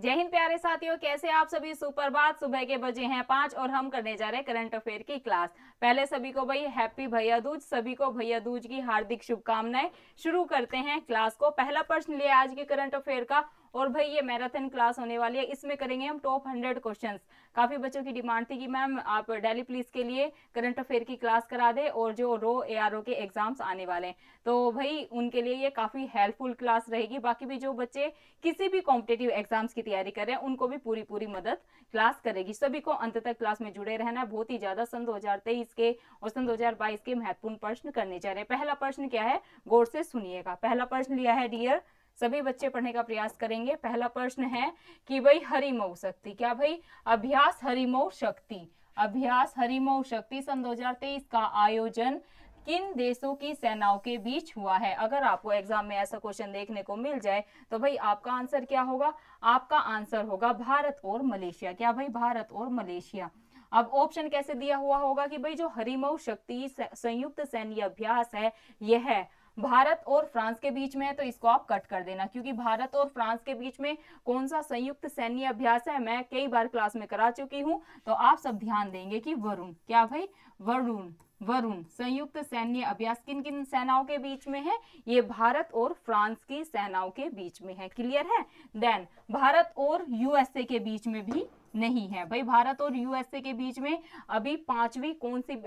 जय हिंद प्यारे साथियों, कैसे आप सभी। सुप्रभात। सुबह के बजे हैं 5 और हम करने जा रहे हैं करंट अफेयर की क्लास। पहले सभी को भाई हैप्पी भैया दूज, सभी को भैया दूज की हार्दिक शुभकामनाएं। शुरू करते हैं क्लास को। पहला प्रश्न लिया आज के करंट अफेयर का, और भाई ये मैराथन क्लास होने वाली है। इसमें करेंगे हम टॉप 100 क्वेश्चंस। काफी बच्चों की डिमांड थी कि मैम आप डेली प्लीज के लिए करंट अफेयर की क्लास करा दे, और जो रो एआरओ के एग्जाम्स आने वाले हैं तो भाई उनके लिए ये काफी हेल्पफुल क्लास रहेगी। बाकी भी जो बच्चे किसी भी कॉम्पिटेटिव एग्जाम्स की तैयारी कर रहे हैं उनको भी पूरी पूरी मदद क्लास करेगी। सभी को अंत तक क्लास में जुड़े रहना है। बहुत ही ज्यादा सन 2023 के और सन 2022 के महत्वपूर्ण प्रश्न करने जा रहे हैं। पहला प्रश्न क्या है, गौर से सुनिएगा। पहला प्रश्न लिया है डियर, सभी बच्चे पढ़ने का प्रयास करेंगे। पहला प्रश्न है कि भाई हरिमऊ शक्ति, क्या भाई अभ्यास हरिमऊ शक्ति, अभ्यास हरिमऊ शक्ति सन 2023 का आयोजन किन देशों की सेनाओं के बीच हुआ है। अगर आपको एग्जाम में ऐसा क्वेश्चन देखने को मिल जाए तो भाई आपका आंसर क्या होगा, आपका आंसर होगा भारत और मलेशिया। क्या भाई, भारत और मलेशिया। अब ऑप्शन कैसे दिया हुआ होगा कि भाई जो हरिमऊ शक्ति संयुक्त सैन्य अभ्यास है यह है भारत और फ्रांस के बीच में है, तो इसको आप कट कर देना, क्योंकि भारत और फ्रांस के बीच में कौन सा संयुक्त सैन्य अभ्यास है मैं कई बार क्लास में करा चुकी हूं। तो आप सब ध्यान देंगे कि वरुण, क्या भाई वरुण, वरुण संयुक्त सैन्य अभ्यास किन किन सेनाओं के बीच में है, ये भारत और फ्रांस की सेनाओं के बीच में है। क्लियर है। देन भारत और यूएसए के बीच में भी नहीं है भाई। भारत और यूएसए के बीच में अभी पांचवी कौन सी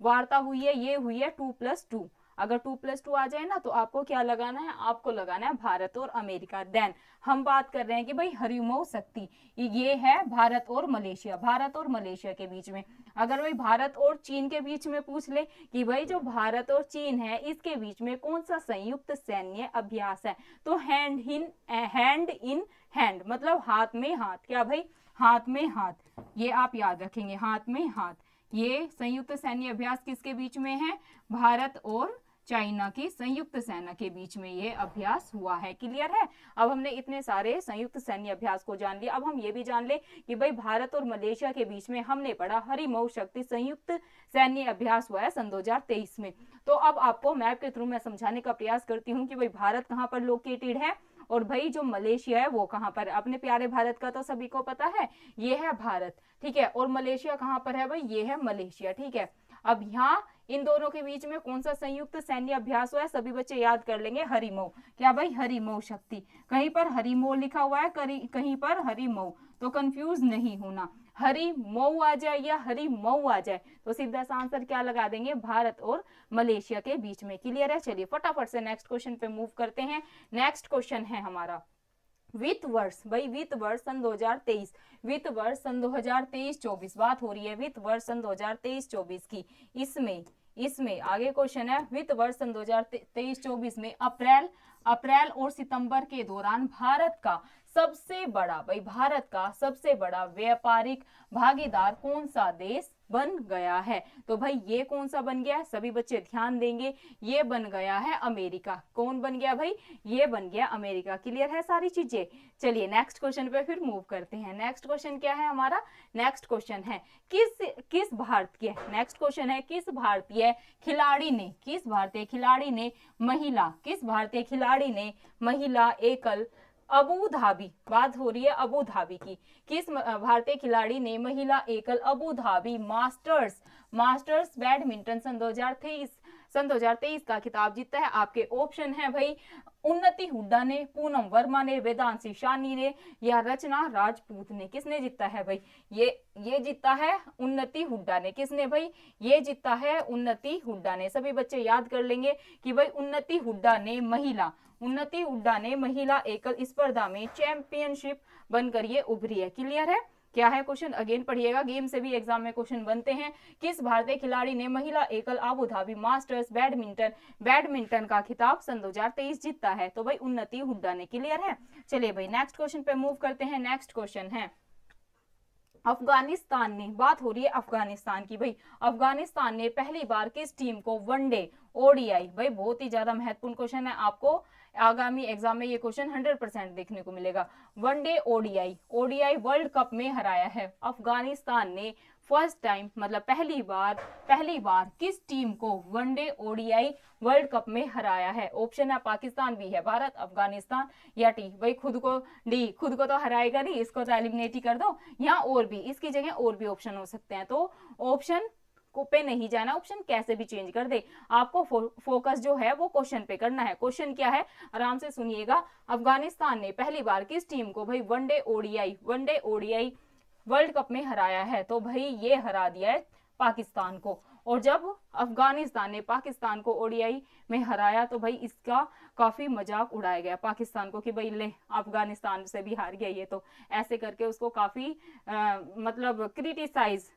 वार्ता हुई है, ये हुई है 2+2। अगर 2+2 आ जाए ना तो आपको क्या लगाना है, आपको लगाना है भारत और अमेरिका। देन हम बात कर रहे हैं कि भाई हरिमऊ शक्ति ये है भारत और मलेशिया, भारत और मलेशिया के बीच में। अगर भाई भारत और चीन के बीच में पूछ ले कि भाई जो भारत और चीन है इसके बीच में कौन सा संयुक्त सैन्य अभ्यास है, तो हैंड इन हैंड मतलब हाथ में हाथ। क्या भाई, हाथ में हाथ, ये आप याद रखेंगे, हाथ में हाथ। ये संयुक्त सैन्य अभ्यास किसके बीच में है, भारत और चाइना की संयुक्त सेना के बीच में ये अभ्यास हुआ है। क्लियर है। अब हमने इतने सारे संयुक्त सैन्य अभ्यास को जान लिया। अब हम ये भी जान ले कि भाई भारत और मलेशिया के बीच में हमने पढ़ा हरिमऊ शक्ति संयुक्त सैन्य अभ्यास हुआ है सन 2023 में। तो अब आपको मैप के थ्रू मैं समझाने का प्रयास करती हूँ कि भाई भारत कहाँ पर लोकेटेड है और भाई जो मलेशिया है वो कहाँ पर है। अपने प्यारे भारत का तो सभी को पता है, ये है भारत, ठीक है। और मलेशिया कहाँ पर है भाई, ये है मलेशिया, ठीक है। अब यहाँ इन दोनों के बीच में कौन सा संयुक्त सैन्य अभ्यास हुआ है, सभी बच्चे याद कर लेंगे, हरिमऊ। क्या भाई, हरिमऊ शक्ति। कहीं पर हरिमऊ लिखा हुआ है, कहीं पर हरिमऊ, तो कंफ्यूज नहीं होना। हरिमऊ आ जाए या हरिमऊ आ जाए तो सीधा सा आंसर क्या लगा देंगे, भारत और मलेशिया के बीच में। क्लियर है। चलिए फटाफट से नेक्स्ट क्वेश्चन पे मूव करते हैं। नेक्स्ट क्वेश्चन है हमारा वित्त वर्ष, भाई वित्त वर्ष सन 2023, वित्त वर्ष सन 2023-24 बात हो रही है वित्त वर्ष सन 2023-24 की। इसमें आगे क्वेश्चन है वित्त वर्ष सन 2023-24 में अप्रैल और सितंबर के दौरान भारत का सबसे बड़ा, भाई भारत का सबसे बड़ा व्यापारिक भागीदार कौन सा देश बन गया है। तो भाई ये कौन सा बन गया, सभी बच्चे ध्यान देंगे, ये बन गया है अमेरिका। कौन बन गया भाई, ये बन गया अमेरिका। क्लियर है सारी चीजें। चलिए नेक्स्ट क्वेश्चन पे फिर मूव करते हैं। नेक्स्ट क्वेश्चन क्या है हमारा, नेक्स्ट क्वेश्चन है किस भारतीय, नेक्स्ट क्वेश्चन है किस भारतीय खिलाड़ी ने, किस भारतीय खिलाड़ी ने महिला, किस भारतीय खिलाड़ी ने महिला एकल अबू धाबी, बात हो रही है अबू धाबी की, किस भारतीय खिलाड़ी ने महिला एकल अबू धाबी मास्टर्स बैडमिंटन सन 2023 का खिताब जीता है। आपके ऑप्शन है भाई उन्नति हुड्डा ने, पूनम वर्मा ने, वेदांशी शानी ने या रचना राजपूत ने। किसने जीता है भाई, ये जीता है उन्नति हुड्डा ने। किसने भाई, ये जीता है उन्नति हुड्डा ने। सभी बच्चे याद कर लेंगे कि भाई उन्नति हुड्डा ने महिला एकल स्पर्धा में चैंपियनशिप बनकर ये उभरी है। क्लियर है। क्या है क्वेश्चन, अगेन पढ़िएगा, गेम से भी एग्जाम में क्वेश्चन बनते हैं। किस भारतीय खिलाड़ी ने महिला एकल अबू धाबी मास्टर्स बैडमिंटन का खिताब सन 2023 जीता है, तो भाई उन्नति हुड्डा ने। क्लियर है। चलिए भाई नेक्स्ट क्वेश्चन पे मूव करते हैं। नेक्स्ट क्वेश्चन है अफगानिस्तान ने, बात हो रही है अफगानिस्तान की, भाई अफगानिस्तान ने पहली बार किस टीम को वनडे ओडीआई, भाई बहुत ही ज्यादा महत्वपूर्ण क्वेश्चन है, आपको आगामी एग्जाम में ये क्वेश्चन 100% देखने को मिलेगा। One day ODI, ODI world cup में हराया है अफगानिस्तान ने फर्स्ट टाइम, मतलब पहली बार किस टीम को वनडे ओडीआई वर्ल्ड कप में हराया है? ऑप्शन है पाकिस्तान भी है, भारत, अफगानिस्तान या टी। भाई खुद को तो हराएगा नहीं, इसको तो एलिमिनेट ही कर दो, या और भी, इसकी जगह और भी ऑप्शन हो सकते हैं, तो ऑप्शन को पे नहीं जाना, ऑप्शन कैसे भी चेंज कर दे, आपको फोकस जो है वो क्वेश्चन पे करना है। क्वेश्चन क्या है, आराम से सुनिएगा। अफगानिस्तान ने पहली बार किस टीम को भाई वनडे ओडीआई वर्ल्ड कप में हराया है? तो भाई ये हरा दिया है पाकिस्तान को। और जब अफगानिस्तान ने पाकिस्तान को ओडीआई में हराया तो भाई इसका काफी मजाक उड़ाया गया पाकिस्तान को कि भाई ले अफगानिस्तान से भी हार गया ये, तो ऐसे करके उसको काफी मतलब क्रिटिसाइज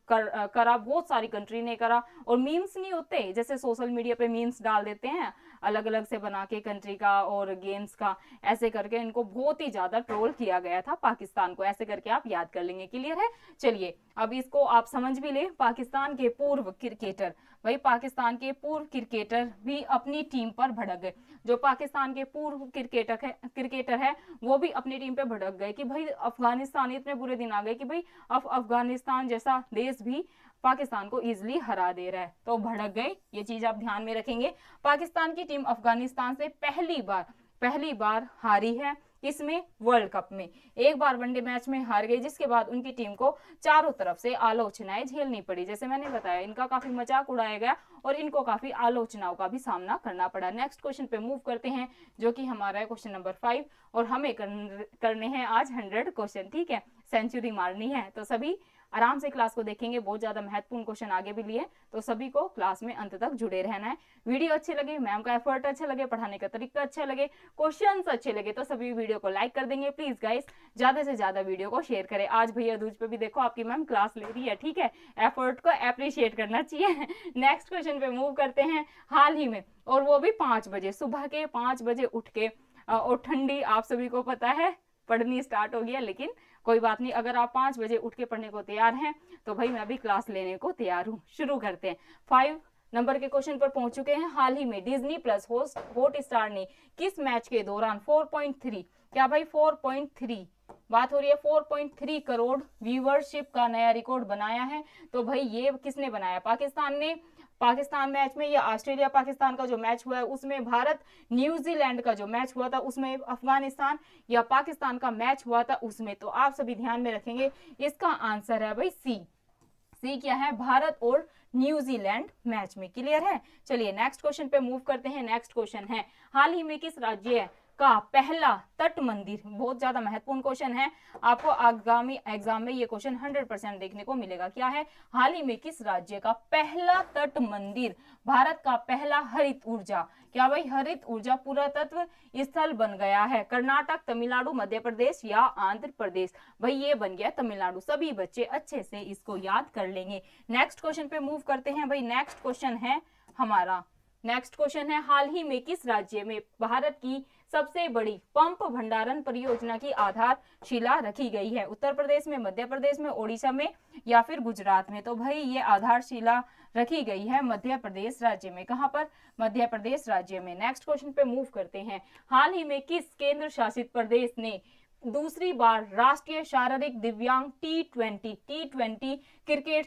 करा, बहुत सारी कंट्री ने करा। और मीम्स नहीं होते, जैसे सोशल मीडिया पे मीम्स डाल देते हैं अलग अलग से बना के कंट्री का और गेम्स का, ऐसे करके इनको बहुत ही ज्यादा ट्रोल किया गया था पाकिस्तान को, ऐसे करके आप याद कर लेंगे। क्लियर है? चलिए अब इसको आप समझ भी ले। पाकिस्तान के पूर्व क्रिकेटर, भाई पाकिस्तान के पूर्व क्रिकेटर भी अपनी टीम पर भड़क गए। जो पाकिस्तान के पूर्व क्रिकेटर है वो भी अपनी टीम पे भड़क गए कि भाई अफगानिस्तान, इतने बुरे दिन आ गए कि भाई अफगानिस्तान जैसा देश भी पाकिस्तान को इजिली हरा दे रहा है, तो भड़क गए। ये चीज आप ध्यान में रखेंगे। पाकिस्तान की टीम अफगानिस्तान से पहली बार हारी है, इसमें वर्ल्ड कप में एक बार वनडे मैच में हार गई, जिसके बाद उनकी टीम को चारों तरफ से आलोचनाएं झेलनी पड़ी। जैसे मैंने बताया, इनका काफी मजाक उड़ाया गया और इनको काफी आलोचनाओं का भी सामना करना पड़ा। नेक्स्ट क्वेश्चन पे मूव करते हैं, जो कि हमारा है क्वेश्चन नंबर 5, और हमें करने हैं आज 100 क्वेश्चन। ठीक है, सेंचुरी मारनी है, तो सभी आराम से क्लास को देखेंगे। बहुत ज्यादा महत्वपूर्ण क्वेश्चन आगे भी लिए, तो सभी को क्लास में अंत तक जुड़े रहना है। वीडियो अच्छे लगे, मैम का एफर्ट अच्छा लगे, पढ़ाने का तरीका अच्छा लगे, क्वेश्चंस अच्छे लगे, तो सभी वीडियो को लाइक कर देंगे। प्लीज गाइस ज्यादा से ज्यादा वीडियो को शेयर करें। आज भैया दूज पे भी देखो आपकी मैम क्लास ले रही है, ठीक है, एफर्ट को अप्रिशिएट करना चाहिए। नेक्स्ट क्वेश्चन पे मूव करते हैं। हाल ही में, और वो भी 5 बजे, सुबह के 5 बजे उठ के, और ठंडी आप सभी को पता है पढ़नी स्टार्ट हो गया, लेकिन कोई बात नहीं, अगर आप 5 बजे उठ के पढ़ने को तैयार हैं तो भाई मैं भी क्लास लेने को तैयार हूँ। शुरू करते हैं। 5 नंबर के क्वेश्चन पर पहुंच चुके हैं। हाल ही में डिज्नी प्लस हॉटस्टार ने किस मैच के दौरान 4.3, क्या भाई 4.3 बात हो रही है, 4.3 करोड़ व्यूअरशिप का नया रिकॉर्ड बनाया है? तो भाई ये किसने बनाया? पाकिस्तान ने। पाकिस्तान मैच में, या ऑस्ट्रेलिया पाकिस्तान का जो मैच हुआ है उसमें, भारत न्यूजीलैंड का जो मैच हुआ था उसमें अफगानिस्तान, या पाकिस्तान का मैच हुआ था उसमें? तो आप सभी ध्यान में रखेंगे, इसका आंसर है भाई सी क्या है, भारत और न्यूजीलैंड मैच में। क्लियर है? चलिए नेक्स्ट क्वेश्चन पे मूव करते हैं। नेक्स्ट क्वेश्चन है, हाल ही में किस राज्य का पहला तट मंदिर, बहुत ज्यादा महत्वपूर्ण क्वेश्चन है, आपको आगामी एग्जाम में ये क्वेश्चन 100% देखने को मिलेगा। क्या है? हाल ही में किस राज्य का पहला तट मंदिर, भारत का पहला हरित ऊर्जा, क्या भाई हरित ऊर्जा पुरातत्व स्थल बन गया है? कर्नाटक, तमिलनाडु, मध्य प्रदेश या आंध्र प्रदेश? भाई ये बन गया तमिलनाडु। सभी बच्चे अच्छे से इसको याद कर लेंगे। नेक्स्ट क्वेश्चन पे मूव करते हैं। भाई नेक्स्ट क्वेश्चन है हमारा, नेक्स्ट क्वेश्चन है, हाल ही में किस राज्य में भारत की सबसे बड़ी पंप भंडारण परियोजना की आधारशिला रखी गई है? उत्तर प्रदेश में, मध्य प्रदेश में, ओडिशा में या फिर गुजरात में? तो भाई ये आधारशिला रखी गई है मध्य प्रदेश राज्य में। कहां पर? मध्य प्रदेश राज्य में। नेक्स्ट क्वेश्चन पे मूव करते हैं। हाल ही में किस केंद्र शासित प्रदेश ने दूसरी बार राष्ट्रीय शारीरिक दिव्यांग टी20 क्रिकेट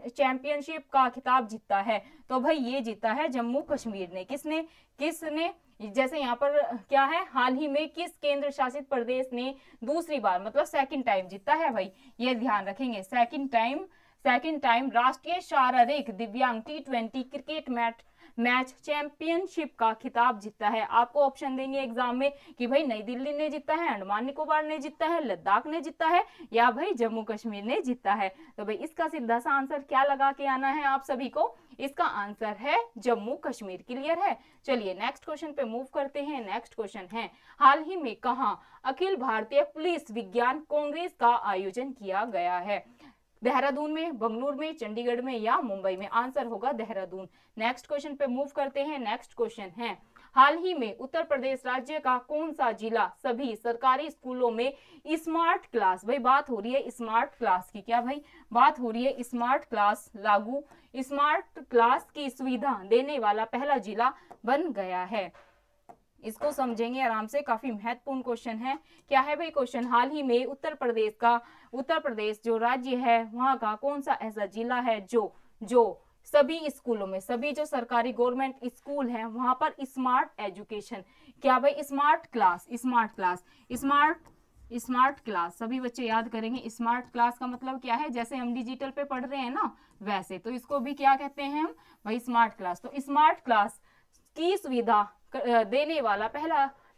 चैंपियनशिप का खिताब जीता है? तो भाई ये जीता है जम्मू कश्मीर ने। किसने? जैसे यहाँ पर क्या है, हाल ही में किस केंद्र शासित प्रदेश ने दूसरी बार, मतलब सेकंड टाइम जीता है? भाई ये ध्यान रखेंगे, सेकंड टाइम राष्ट्रीय शारीरिक दिव्यांग टी20 क्रिकेट मैच चैंपियनशिप का खिताब जीता है। आपको ऑप्शन देंगे एग्जाम में कि भाई नई दिल्ली ने जीता है, अंडमान निकोबार ने जीता है, लद्दाख ने जीता है, या भाई जम्मू कश्मीर ने जीता है? तो भाई इसका सीधा सा आंसर क्या लगा के आना है आप सभी को? इसका आंसर है जम्मू कश्मीर। क्लियर है? चलिए नेक्स्ट क्वेश्चन पे मूव करते हैं। नेक्स्ट क्वेश्चन है, हाल ही में कहां अखिल भारतीय पुलिस विज्ञान कांग्रेस का आयोजन किया गया है? देहरादून में, बंगलुरु में, चंडीगढ़ में या मुंबई में? आंसर होगा देहरादून। नेक्स्ट क्वेश्चन पे मूव करते हैं। नेक्स्ट क्वेश्चन है, हाल ही में उत्तर प्रदेश राज्य का कौन सा जिला सभी सरकारी स्कूलों में स्मार्ट क्लास, भाई बात हो रही है स्मार्ट क्लास की, क्या भाई बात हो रही है स्मार्ट क्लास लागू, स्मार्ट क्लास की सुविधा देने वाला पहला जिला बन गया है। इसको समझेंगे आराम से, काफी महत्वपूर्ण क्वेश्चन है। क्या है भाई क्वेश्चन, हाल ही में उत्तर प्रदेश जो राज्य है वहां का कौन सा ऐसा जिला है जो सभी स्कूलों में, सभी जो सरकारी गवर्नमेंट स्कूल हैं वहां पर स्मार्ट एजुकेशन, क्या भाई स्मार्ट क्लास सभी बच्चे याद करेंगे। स्मार्ट क्लास का मतलब क्या है, जैसे हम डिजिटल पे पढ़ रहे हैं ना वैसे, तो इसको भी क्या कहते हैं हम भाई स्मार्ट क्लास। तो स्मार्ट क्लास की सुविधा देने वाला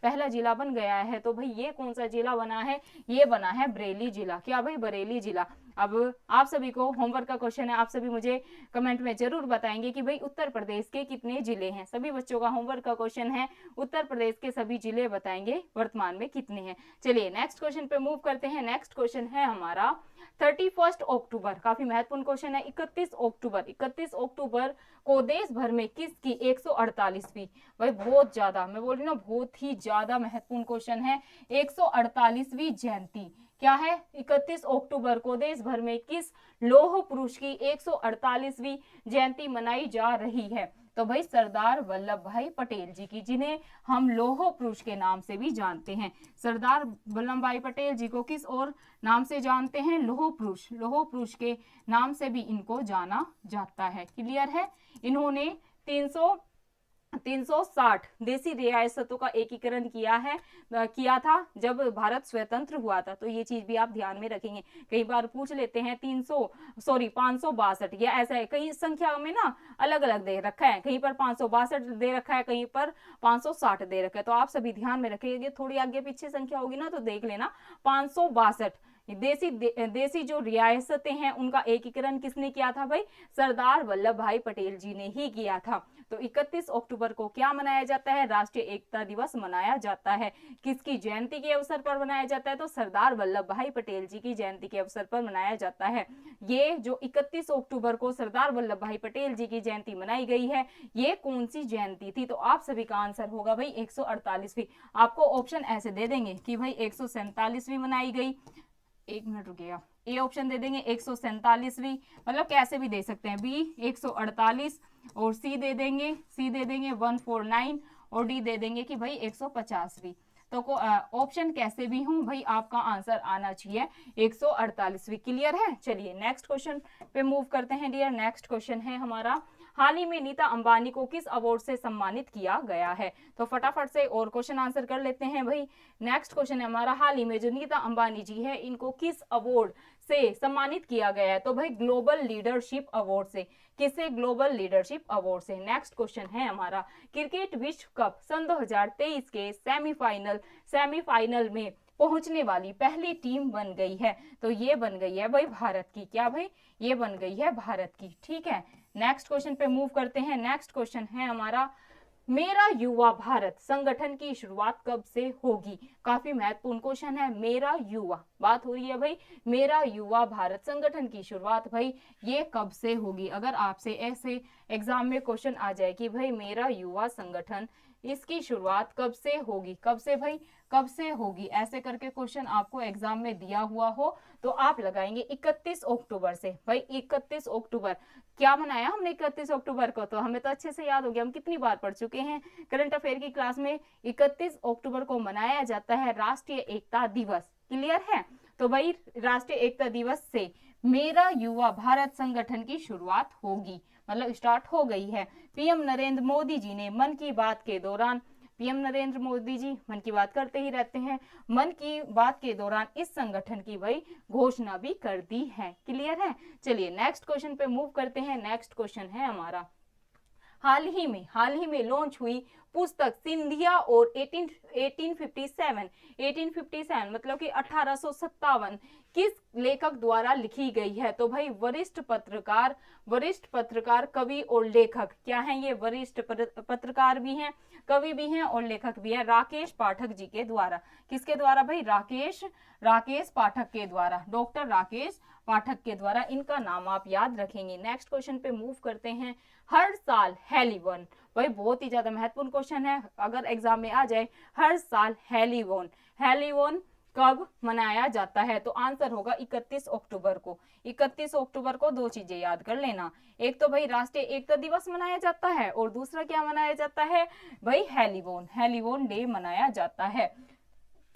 पहला जिला बन गया है। तो भाई ये कौन सा जिला बना है, ये बना है बरेली जिला, क्या भाई बरेली जिला। अब आप सभी को होमवर्क का क्वेश्चन है, आप सभी मुझे कमेंट में जरूर बताएंगे कि भाई उत्तर प्रदेश के कितने जिले हैं। सभी बच्चों का होमवर्क का क्वेश्चन है, उत्तर प्रदेश के सभी जिले बताएंगे वर्तमान में कितने हैं। चलिए नेक्स्ट क्वेश्चन पे मूव करते हैं। नेक्स्ट क्वेश्चन है हमारा 31 अक्टूबर, काफी महत्वपूर्ण क्वेश्चन है। 31 अक्टूबर को देश भर में किसकी 148वीं, भाई बहुत ज्यादा, मैं बोल रही हूँ ना बहुत ही ज्यादा महत्वपूर्ण क्वेश्चन है। 148वीं जयंती क्या है, 31 अक्टूबर को देश भर में किस लौह पुरुष की 148वीं जयंती मनाई जा रही है। तो भाई सरदार वल्लभ भाई पटेल जी की, जिन्हें हम लौह पुरुष के नाम से भी जानते हैं। सरदार वल्लभ भाई पटेल जी को किस और नाम से जानते हैं, लौह पुरुष के नाम से भी इनको जाना जाता है। क्लियर है। इन्होंने 360 देसी रियासतों का एकीकरण किया था जब भारत स्वतंत्र हुआ था। तो ये चीज भी आप ध्यान में रखेंगे, कई बार पूछ लेते हैं 562, या ऐसा है कई संख्या में ना अलग अलग दे रखा है, कहीं पर 562 दे रखा है, कहीं पर 560 दे रखा है। तो आप सभी ध्यान में रखेंगे, थोड़ी आगे पीछे संख्या होगी ना तो देख लेना। 562 देसी जो रियासतें हैं उनका एकीकरण किसने किया था भाई, सरदार वल्लभ भाई पटेल जी ने ही किया था। तो 31 अक्टूबर को क्या मनाया जाता है, राष्ट्रीय एकता दिवस मनाया जाता है। किसकी जयंती के अवसर पर मनाया जाता है, तो सरदार वल्लभ भाई पटेल जी की जयंती के अवसर पर मनाया जाता है। ये जो 31 अक्टूबर को सरदार वल्लभ भाई पटेल जी की जयंती मनाई गई है, ये कौन सी जयंती थी। तो आप सभी का आंसर होगा भाई 148वीं। आपको ऑप्शन ऐसे दे देंगे कि भाई 147वीं मनाई गई, एक मिनट रुकिएगा, ए ऑप्शन दे देंगे 147वीं, मतलब कैसे भी दे सकते हैं, बी 148 और सी दे देंगे 149 और डी दे देंगे कि भाई 150वीं। तो ऑप्शन कैसे भी हूं भाई आपका आंसर आना चाहिए 148वीं। क्लियर है। चलिए नेक्स्ट क्वेश्चन पे मूव करते हैं डियर। नेक्स्ट क्वेश्चन है हमारा, हाल ही में नीता अंबानी को किस अवार्ड से सम्मानित किया गया है। तो फटाफट से और क्वेश्चन आंसर कर लेते हैं भाई। नेक्स्ट क्वेश्चन है हमारा, हाल ही में जो नीता अंबानी जी है इनको किस अवार्ड से सम्मानित किया गया है। तो भाई ग्लोबल लीडरशिप अवार्ड से। किसे, ग्लोबल लीडरशिप अवार्ड से। नेक्स्ट क्वेश्चन है हमारा, क्रिकेट विश्व कप सन 2023 के सेमीफाइनल में पहुंचने वाली पहली टीम बन गई है। तो ये बन गई है भाई भारत की, क्या भाई, ये बन गई है भारत की। ठीक है। नेक्स्ट क्वेश्चन पे मूव करते हैं। नेक्स्ट क्वेश्चन है हमारा, मेरा युवा भारत संगठन की शुरुआत कब से होगी। काफी महत्वपूर्ण क्वेश्चन है। मेरा युवा, बात हो रही है भाई मेरा युवा भारत संगठन की शुरुआत भाई ये कब से होगी। अगर आपसे ऐसे एग्जाम में क्वेश्चन आ जाए कि भाई मेरा युवा संगठन, इसकी शुरुआत कब से होगी, कब से भाई, कब से होगी, ऐसे करके क्वेश्चन आपको एग्जाम में दिया हुआ हो तो आप लगाएंगे 31 अक्टूबर से। भाई 31 अक्टूबर क्या मनाया हमने 31 अक्टूबर को, तो हमें तो अच्छे से याद हो गया, हम कितनी बार पढ़ चुके हैं करंट अफेयर की क्लास में। 31 अक्टूबर को मनाया जाता है राष्ट्रीय एकता दिवस। क्लियर है। तो भाई राष्ट्रीय एकता दिवस से मेरा युवा भारत संगठन की शुरुआत होगी, मतलब स्टार्ट हो गई है। पीएम नरेंद्र मोदी जी ने मन की बात के दौरान, पीएम नरेंद्र मोदी जी मन की बात करते ही रहते हैं, मन की बात के दौरान इस संगठन की भाई घोषणा भी कर दी है। क्लियर है। चलिए नेक्स्ट क्वेश्चन पे मूव करते हैं। नेक्स्ट क्वेश्चन है हमारा, हाल ही में लॉन्च हुई पुस्तक सिंधिया और 1857 मतलब कि 1857 किस लेखक द्वारा लिखी गई है। तो भाई वरिष्ठ पत्रकार कवि और लेखक, क्या हैं ये, वरिष्ठ पत्रकार भी हैं, कवि भी हैं और लेखक भी हैं, राकेश पाठक जी के द्वारा। किसके द्वारा भाई, राकेश पाठक के द्वारा, डॉक्टर राकेश पाठक के द्वारा इनका नाम आप याद रखेंगे। नेक्स्ट क्वेश्चन पे मूव करते हैं। हर साल हेलीबॉर्न, भाई बहुत ही ज्यादा महत्वपूर्ण क्वेश्चन है, अगर एग्जाम में आ जाए। हर साल हेलीबॉर्न कब मनाया जाता है? तो आंसर होगा 31 अक्टूबर को। 31 अक्टूबर को दो चीजें याद कर लेना, एक तो भाई राष्ट्रीय एकता दिवस मनाया जाता है और दूसरा क्या मनाया जाता है भाई? हेलीबॉर्न डे मनाया जाता है।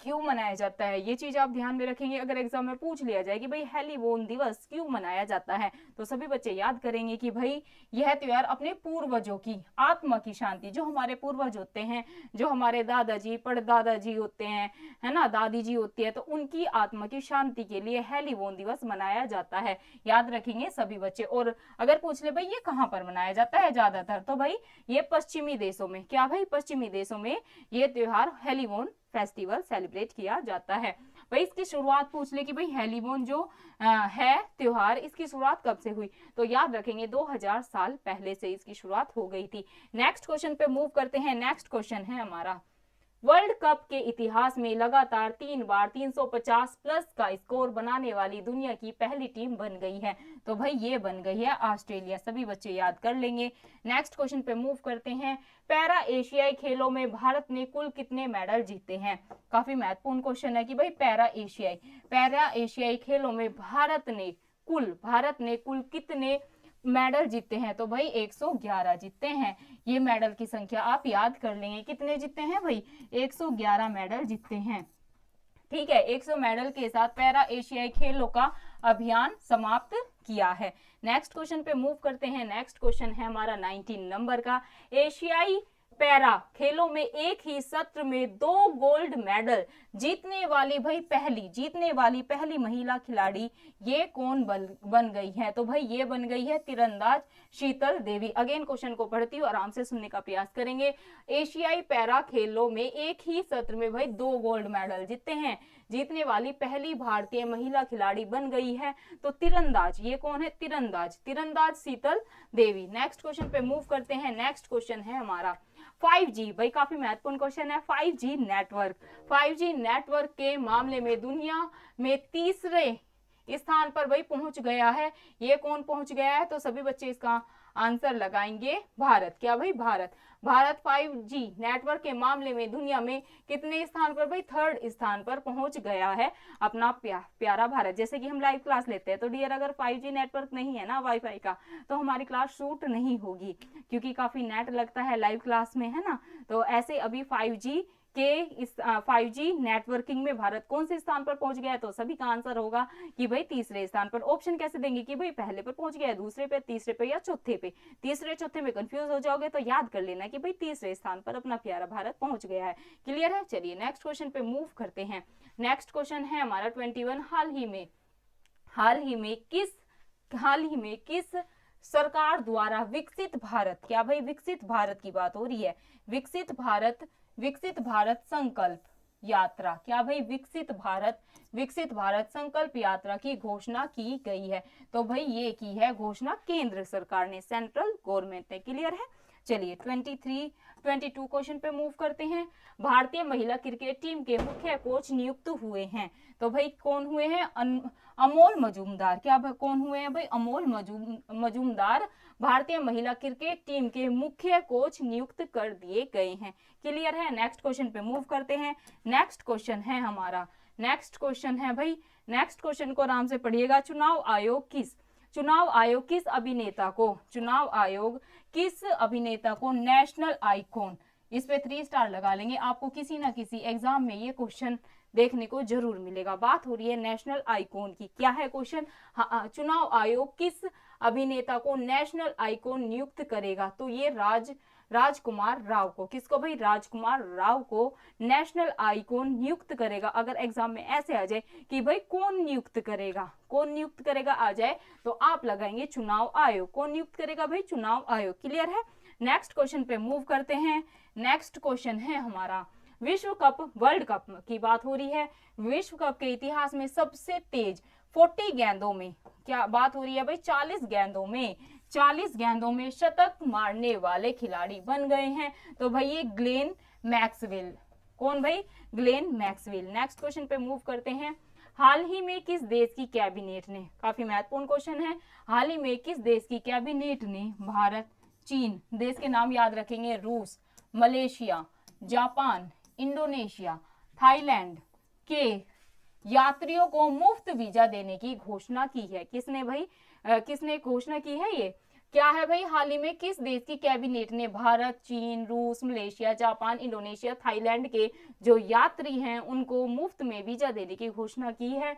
क्यों मनाया जाता है ये चीज आप ध्यान में रखेंगे, अगर एग्जाम में पूछ लिया जाए कि भाई हेलीबॉर्न दिवस क्यों मनाया जाता है, तो सभी बच्चे याद करेंगे कि भाई यह त्योहार अपने पूर्वजों की आत्मा की शांति, जो हमारे पूर्वज होते हैं, जो हमारे दादाजी परदादाजी होते हैं, है ना, दादी जी होती है, तो उनकी आत्मा की शांति के लिए हेलीबॉर्न दिवस मनाया जाता है। याद रखेंगे सभी बच्चे। और अगर पूछ ले भाई ये कहाँ पर मनाया जाता है ज्यादातर, तो भाई ये पश्चिमी देशों में, क्या भाई? पश्चिमी देशों में ये त्योहार हेलीबॉर्न फेस्टिवल सेलिब्रेट किया जाता है। भाई इसकी शुरुआत पूछ ले कि भाई हेलीबॉर्न जो है त्योहार, इसकी शुरुआत कब से हुई, तो याद रखेंगे 2000 साल पहले से इसकी शुरुआत हो गई थी। नेक्स्ट क्वेश्चन पे मूव करते हैं। नेक्स्ट क्वेश्चन है हमारा, वर्ल्ड कप के इतिहास में लगातार 3 बार 350 प्लस का स्कोर बनाने वाली दुनिया की पहली टीम बन गई है, तो भाई ये बन गई है ऑस्ट्रेलिया। सभी बच्चे याद कर लेंगे। नेक्स्ट क्वेश्चन पे मूव करते हैं। पैरा एशियाई खेलों में भारत ने कुल कितने मेडल जीते हैं? काफी महत्वपूर्ण क्वेश्चन है कि भाई पैरा एशियाई खेलों में भारत ने कुल कितने मेडल जीते हैं? तो भाई 111 जीते हैं। ये मेडल की संख्या आप याद कर लेंगे, कितने जीते हैं भाई? 111 मेडल जीते हैं। ठीक है, 100 मेडल के साथ पैरा एशियाई खेलों का अभियान समाप्त किया है। नेक्स्ट क्वेश्चन पे मूव करते हैं। नेक्स्ट क्वेश्चन है हमारा 19 नंबर का। एशियाई पैरा खेलों में एक ही सत्र में 2 गोल्ड मेडल जीतने वाली पहली महिला खिलाड़ी ये कौन बन गई है? तो भाई ये बन गई है तीरंदाज शीतल देवी। अगेन क्वेश्चन को पढ़ती हूँ, आराम से सुनने का प्रयास करेंगे। एशियाई पैरा खेलों में एक ही सत्र में भाई 2 गोल्ड मेडल जीते हैं, जीतने वाली पहली भारतीय महिला खिलाड़ी बन गई है, तो तीरंदाज, ये कौन है? तीरंदाज शीतल देवी। नेक्स्ट क्वेश्चन पे मूव करते हैं। नेक्स्ट क्वेश्चन है हमारा 5G, भाई काफी महत्वपूर्ण क्वेश्चन है। 5G नेटवर्क के मामले में दुनिया में तीसरे स्थान पर भाई पहुंच गया है। ये कौन पहुंच गया है? तो सभी बच्चे इसका आंसर लगाएंगे भारत। क्या भाई? भारत 5G नेटवर्क के मामले में दुनिया में कितने स्थान पर भाई? 3rd स्थान पर पहुंच गया है अपना प्यारा भारत। जैसे कि हम लाइव क्लास लेते हैं तो डियर अगर 5G नेटवर्क नहीं है ना वाईफाई का, तो हमारी क्लास शूट नहीं होगी, क्योंकि काफी नेट लगता है लाइव क्लास में, है ना। तो ऐसे अभी 5G नेटवर्किंग में भारत कौन से स्थान पर पहुंच गया है? तो सभी का आंसर होगा कि भाई तीसरे स्थान पर। ऑप्शन कैसे देंगे कि भाई पहले पर पहुंच गया, दूसरे पे, तीसरे पे या चौथे पे? तीसरे चौथे में कंफ्यूज हो जाओगे तो याद कर लेना कि भाई तीसरे स्थान पर अपना प्यारा भारत पहुंच गया है। क्लियर है? चलिए नेक्स्ट क्वेश्चन पे मूव करते हैं। नेक्स्ट क्वेश्चन है हमारा 21। हाल ही में किस सरकार द्वारा विकसित भारत, क्या भाई विकसित भारत की बात हो रही है, विकसित भारत संकल्प यात्रा, क्या भाई विकसित भारत संकल्प यात्रा की घोषणा की गई है? तो भाई ये की है घोषणा केंद्र सरकार ने, सेंट्रल गवर्नमेंट ने। क्लियर है? चलिए 22 क्वेश्चन पे मूव करते हैं। भारतीय महिला क्रिकेट टीम के मुख्य कोच नियुक्त हुए हैं, तो भाई कौन हुए हैं? अमोल मजूमदार। क्या कौन हुए हैं भाई? अमोल मजूमदार भारतीय महिला क्रिकेट टीम के मुख्य कोच नियुक्त कर दिए गए हैं। क्लियर है? नेक्स्ट क्वेश्चन पे मूव करते हैं। नेक्स्ट क्वेश्चन है हमारा, नेक्स्ट क्वेश्चन को आराम से पढ़िएगा। चुनाव आयोग किस अभिनेता को नेशनल आइकॉन, इस पे 3 स्टार लगा लेंगे, आपको किसी ना किसी एग्जाम में ये क्वेश्चन देखने को जरूर मिलेगा। बात हो रही है नेशनल आइकॉन की। क्या है क्वेश्चन? हाँ, चुनाव आयोग किस अभिनेता को नेशनल आइकॉन नियुक्त करेगा? तो ये राजकुमार राव को। किसको भाई? राजकुमार राव को नेशनल आइकॉन नियुक्त करेगा। अगर एग्जाम में ऐसे आ जाए कि भाई कौन नियुक्त करेगा आ जाए, तो आप लगाएंगे चुनाव आयोग। कौन नियुक्त करेगा भाई? चुनाव आयोग। क्लियर है? नेक्स्ट क्वेश्चन पे मूव करते हैं। नेक्स्ट क्वेश्चन है हमारा वर्ल्ड कप की बात हो रही है। विश्व कप के इतिहास में सबसे तेज 40 गेंदों में, क्या बात हो रही है भाई? 40 गेंदों में शतक मारने वाले खिलाड़ी बन गए हैं, तो भाई ये ग्लेन मैक्सवेल। कौन भाई? Glenn Maxwell. नेक्स्ट क्वेश्चन पे मूव करते हैं। हाल ही में किस देश की कैबिनेट ने, काफी महत्वपूर्ण क्वेश्चन है, हाल ही में किस देश की कैबिनेट ने भारत, चीन, देश के नाम याद रखेंगे, रूस, मलेशिया, जापान, इंडोनेशिया, थाईलैंड के यात्रियों को मुफ्त वीजा देने की घोषणा की है। किसने भाई, किसने घोषणा की है? ये क्या है भाई, हाल ही में किस देश की कैबिनेट ने भारत, चीन, रूस, मलेशिया, जापान, इंडोनेशिया, थाईलैंड के जो यात्री हैं उनको मुफ्त में वीजा देने की घोषणा की है?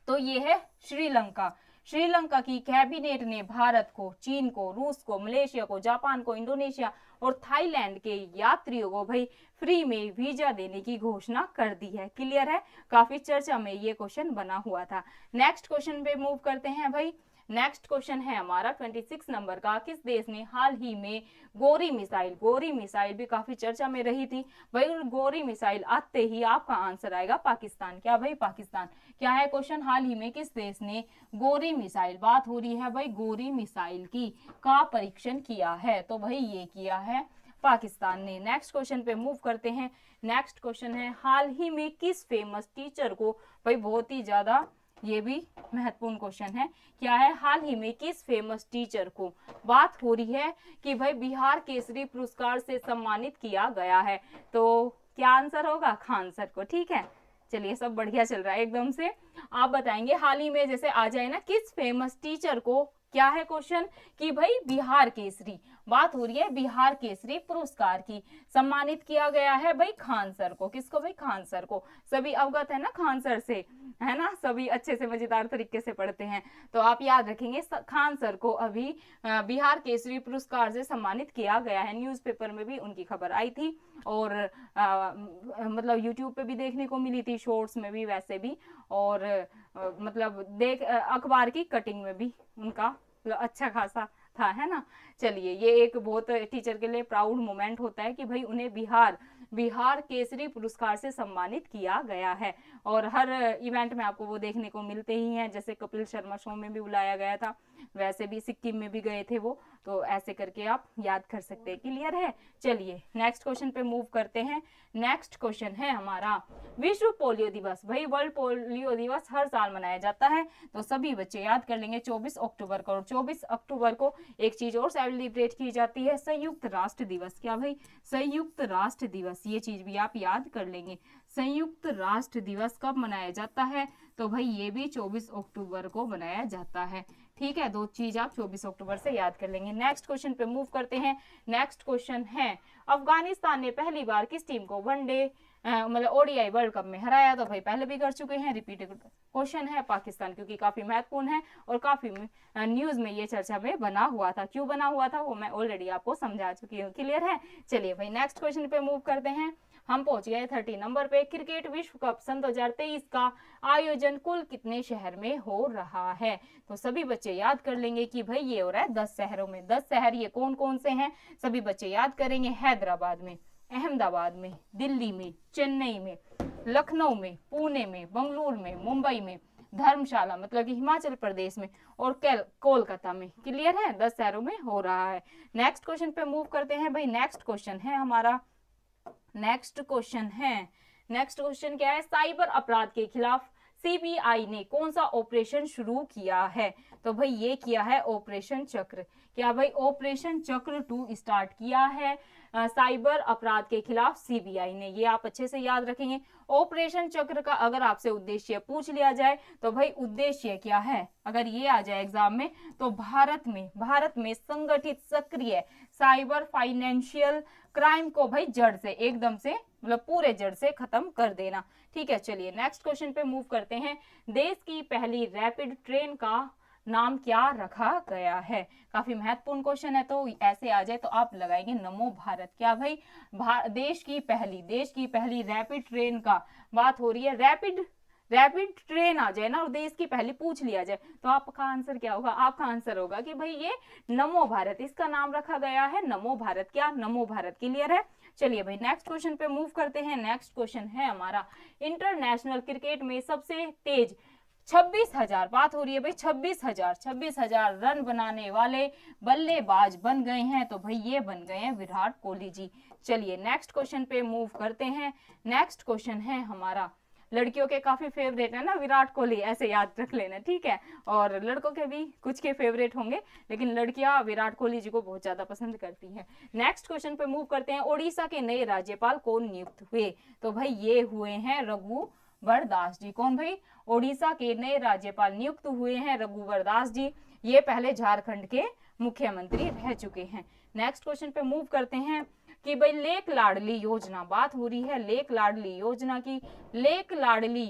तो ये है श्रीलंका। श्रीलंका की कैबिनेट ने भारत को, चीन को, रूस को, मलेशिया को, जापान को, इंडोनेशिया और थाईलैंड के यात्रियों को भाई फ्री में वीजा देने की घोषणा कर दी है। क्लियर है, काफी चर्चा में ये क्वेश्चन बना हुआ था। नेक्स्ट क्वेश्चन पे मूव करते हैं भाई। नेक्स्ट क्वेश्चन है हमारा 26 नंबर का, किस देश ने हाल ही में गोरी मिसाइल, गोरी मिसाइल भी काफी चर्चा में रही थी भाई, गोरी मिसाइल आते ही आपका आंसर आएगा पाकिस्तान। क्या भाई, पाकिस्तान। क्या है क्वेश्चन, हाल ही में किस देश ने गोरी मिसाइल, बात हो रही है भाई गोरी मिसाइल की, का परीक्षण किया है? तो भाई ये किया है पाकिस्तान ने। नेक्स्ट क्वेश्चन पे मूव करते हैं। नेक्स्ट क्वेश्चन है, हाल ही में किस फेमस टीचर को, भाई बहुत ही ज्यादा ये भी महत्वपूर्ण क्वेश्चन है, क्या है, हाल ही में किस फेमस टीचर को, बात हो रही है कि भाई बिहार केसरी पुरस्कार से सम्मानित किया गया है? तो क्या आंसर होगा? खान सर को। ठीक है, चलिए सब बढ़िया चल रहा है एकदम से। आप बताएंगे हाल ही में, जैसे आ जाए ना, किस फेमस टीचर को, क्या है क्वेश्चन कि भाई बिहार केसरी, बात हो रही है बिहार केसरी पुरस्कार की, सम्मानित किया गया है भाई खान सर को। किसको भाई? खान सर को। सभी अवगत है ना खान सर से, है ना, सभी अच्छे से मजेदार तरीके से पढ़ते हैं, तो आप याद रखेंगे खान सर को अभी बिहार केसरी पुरस्कार से सम्मानित किया गया है। न्यूज़पेपर में भी उनकी खबर आई थी और मतलब यूट्यूब पे भी देखने को मिली थी, शॉर्ट्स में भी, वैसे भी, और मतलब अखबार की कटिंग में भी उनका अच्छा खासा था, है ना। चलिए, ये एक बहुत टीचर के लिए प्राउड मोमेंट होता है कि भाई उन्हें बिहार केसरी पुरस्कार से सम्मानित किया गया है। और हर इवेंट में आपको वो देखने को मिलते ही हैं, जैसे कपिल शर्मा शो में भी बुलाया गया था, वैसे भी सिक्किम में भी गए थे वो, तो ऐसे करके आप याद कर सकते हैं। क्लियर है। चलिए नेक्स्ट क्वेश्चन पे मूव करते हैं। नेक्स्ट क्वेश्चन है हमारा, विश्व पोलियो दिवस, भाई वर्ल्ड पोलियो दिवस हर साल मनाया जाता है, तो सभी बच्चे याद कर लेंगे 24 अक्टूबर को। और 24 अक्टूबर को एक चीज और सेलिब्रेट की जाती है, संयुक्त राष्ट्र दिवस। क्या भाई? संयुक्त राष्ट्र दिवस, ये चीज भी आप याद कर लेंगे। संयुक्त राष्ट्र दिवस कब मनाया जाता है? तो भाई ये भी 24 अक्टूबर को मनाया जाता है। ठीक है, दो चीज आप 24 अक्टूबर से याद कर लेंगे। नेक्स्ट क्वेश्चन पे मूव करते हैं। नेक्स्ट क्वेश्चन है, अफगानिस्तान ने पहली बार किस टीम को वनडे मतलब ओडीआई वर्ल्ड कप में हराया? तो भाई पहले भी कर चुके हैं, रिपीटेड क्वेश्चन है। पाकिस्तान, क्योंकि काफी महत्वपूर्ण है और काफी न्यूज में ये चर्चा में बना हुआ था। क्यों बना हुआ था वो मैं ऑलरेडी आपको समझा चुकी हूँ। क्लियर है। चलिए भाई नेक्स्ट क्वेश्चन पे मूव करते हैं। हम पहुंच गए 30 नंबर पे। क्रिकेट विश्व कप सन 2023 का आयोजन कुल कितने शहर में हो रहा है? तो सभी बच्चे याद कर लेंगे कि भाई ये हो रहा है 10 शहरों में। 10 शहर ये कौन कौन से हैं? सभी बच्चे याद करेंगे, हैदराबाद में, अहमदाबाद में, दिल्ली में, चेन्नई में, लखनऊ में, पुणे में, बंगलुरु में, मुंबई में, धर्मशाला मतलब कि हिमाचल प्रदेश में, और कोलकाता में। क्लियर है, 10 शहरों में हो रहा है। नेक्स्ट क्वेश्चन पे मूव करते हैं भाई। नेक्स्ट क्वेश्चन है हमारा, नेक्स्ट क्वेश्चन क्या है, साइबर अपराध के खिलाफ सीबीआई ने कौन सा ऑपरेशन शुरू किया है? तो भाई ये किया है ऑपरेशन चक्र। क्या भाई? ऑपरेशन चक्र 2 स्टार्ट किया है साइबर अपराध के खिलाफ सीबीआई ने। ये आप अच्छे से याद रखेंगे। ऑपरेशन चक्र का अगर आपसे उद्देश्य पूछ लिया जाए तो भाई उद्देश्य क्या है, अगर ये आ जाए एग्जाम में, तो भारत में संगठित सक्रिय साइबर फाइनेंशियल क्राइम को भाई जड़ से, एकदम से, मतलब पूरे जड़ से खत्म कर देना। ठीक है, चलिए नेक्स्ट क्वेश्चन पे मूव करते हैं। देश की पहली रैपिड ट्रेन का नाम क्या रखा गया है? काफी महत्वपूर्ण क्वेश्चन है, तो ऐसे आ जाए तो आप लगाएंगे नमो भारत। क्या भाई? देश की पहली रैपिड ट्रेन का बात हो रही है। रैपिड ट्रेन आ जाए ना और देश की पहली पूछ लिया जाए तो आपका आंसर क्या होगा? आपका आंसर होगा कि भाई ये नमो भारत, इसका नाम रखा गया है नमो भारत। क्या? नमो भारत। क्लियर है। चलिए भाई नेक्स्ट क्वेश्चन पे मूव करते हैं। नेक्स्ट क्वेश्चन है हमारा, इंटरनेशनल क्रिकेट में सबसे तेज 26,000, बात हो रही है भाई 26,000 रन बनाने वाले बल्लेबाज बन गए हैं, तो भाई ये बन गए हैं विराट कोहली जी। चलिए नेक्स्ट क्वेश्चन पे मूव करते हैं। नेक्स्ट क्वेश्चन है हमारा, लड़कियों के काफी फेवरेट है ना विराट कोहली, ऐसे याद रख लेना, ठीक है। और लड़कों के भी कुछ के फेवरेट होंगे, लेकिन लड़कियां विराट कोहली जी को बहुत ज्यादा पसंद करती हैं। नेक्स्ट क्वेश्चन पे मूव करते हैं। ओडिशा के नए राज्यपाल कौन नियुक्त हुए? तो भाई ये हुए हैं रघुवर दास जी। कौन भाई? ओडिशा के नए राज्यपाल नियुक्त हुए हैं रघुवर दास जी। ये पहले झारखंड के मुख्यमंत्री रह चुके हैं। नेक्स्ट क्वेश्चन पे मूव करते हैं कि भाई लेक लाडली योजना, बात हो रही है लेक लाडली योजना की। लेक लाडली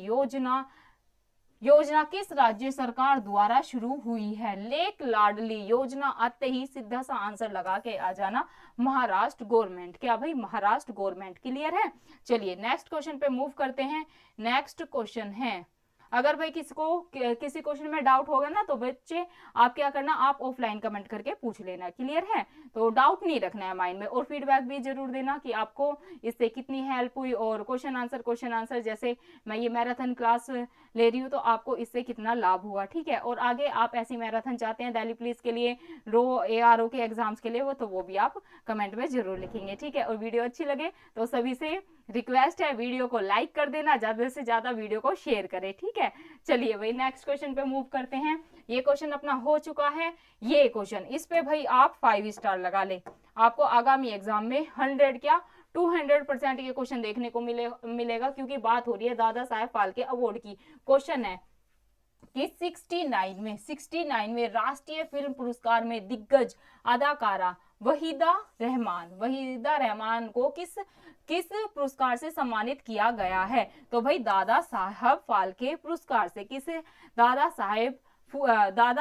योजना किस राज्य सरकार द्वारा शुरू हुई है? लेक लाडली योजना आते ही सीधा सा आंसर लगा के आ जाना, महाराष्ट्र गवर्नमेंट। क्या भाई? महाराष्ट्र गवर्नमेंट। क्लियर है? चलिए नेक्स्ट क्वेश्चन पे मूव करते हैं। नेक्स्ट क्वेश्चन है, अगर भाई किसी क्वेश्चन में डाउट होगा ना, तो बच्चे आप क्या करना, आप ऑफलाइन कमेंट करके पूछ लेना। क्लियर है? तो डाउट नहीं रखना है माइंड में, और फीडबैक भी जरूर देना कि आपको इससे कितनी हेल्प हुई, और क्वेश्चन आंसर जैसे मैं ये मैराथन क्लास ले रही हूँ तो आपको इससे कितना लाभ हुआ, ठीक है। और आगे आप ऐसी मैराथन चाहते हैं दिल्ली पुलिस के लिए, रो ARO के एग्जाम्स के लिए, वो भी आप कमेंट में जरूर लिखेंगे, ठीक है। और वीडियो अच्छी लगे तो सभी से रिक्वेस्ट है वीडियो को लाइक कर देना, ज्यादा से ज्यादा वीडियो को शेयर करें, ठीक है। चलिए भाई नेक्स्ट क्वेश्चन पे मूव करते हैं। ये क्वेश्चन अपना हो चुका है। ये क्वेश्चन, इस पे भाई आप 5 स्टार लगा ले। आपको आगामी एग्जाम में 100 क्या 200% ये क्वेश्चन देखने को मिलेगा, क्योंकि बात हो रही है दादा साहेब फाल्के अवार्ड की। क्वेश्चन है कि 69वें राष्ट्रीय फिल्म पुरस्कार में दिग्गज अदाकारा वहीदा रहमान को किस पुरस्कार से सम्मानित किया गया है? तो भाई दादा साहब फाल्के पुरस्कार से। किसे? दादा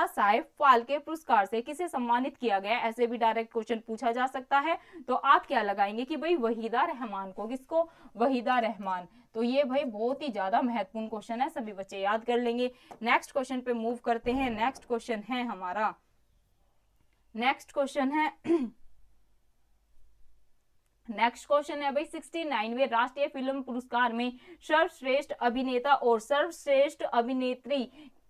साहेब फाल्के पुरस्कार से किसे सम्मानित किया गया? ऐसे भी डायरेक्ट क्वेश्चन पूछा जा सकता है। तो आप क्या लगाएंगे कि भाई वहीदा रहमान को। किसको? वहीदा रहमान। तो ये भाई बहुत ही ज्यादा महत्वपूर्ण क्वेश्चन है, सभी बच्चे याद कर लेंगे। नेक्स्ट क्वेश्चन पे मूव करते हैं। नेक्स्ट क्वेश्चन है हमारा, नेक्स्ट क्वेश्चन है भाई 69वें राष्ट्रीय फिल्म पुरस्कार में सर्वश्रेष्ठ अभिनेता और सर्वश्रेष्ठ अभिनेत्री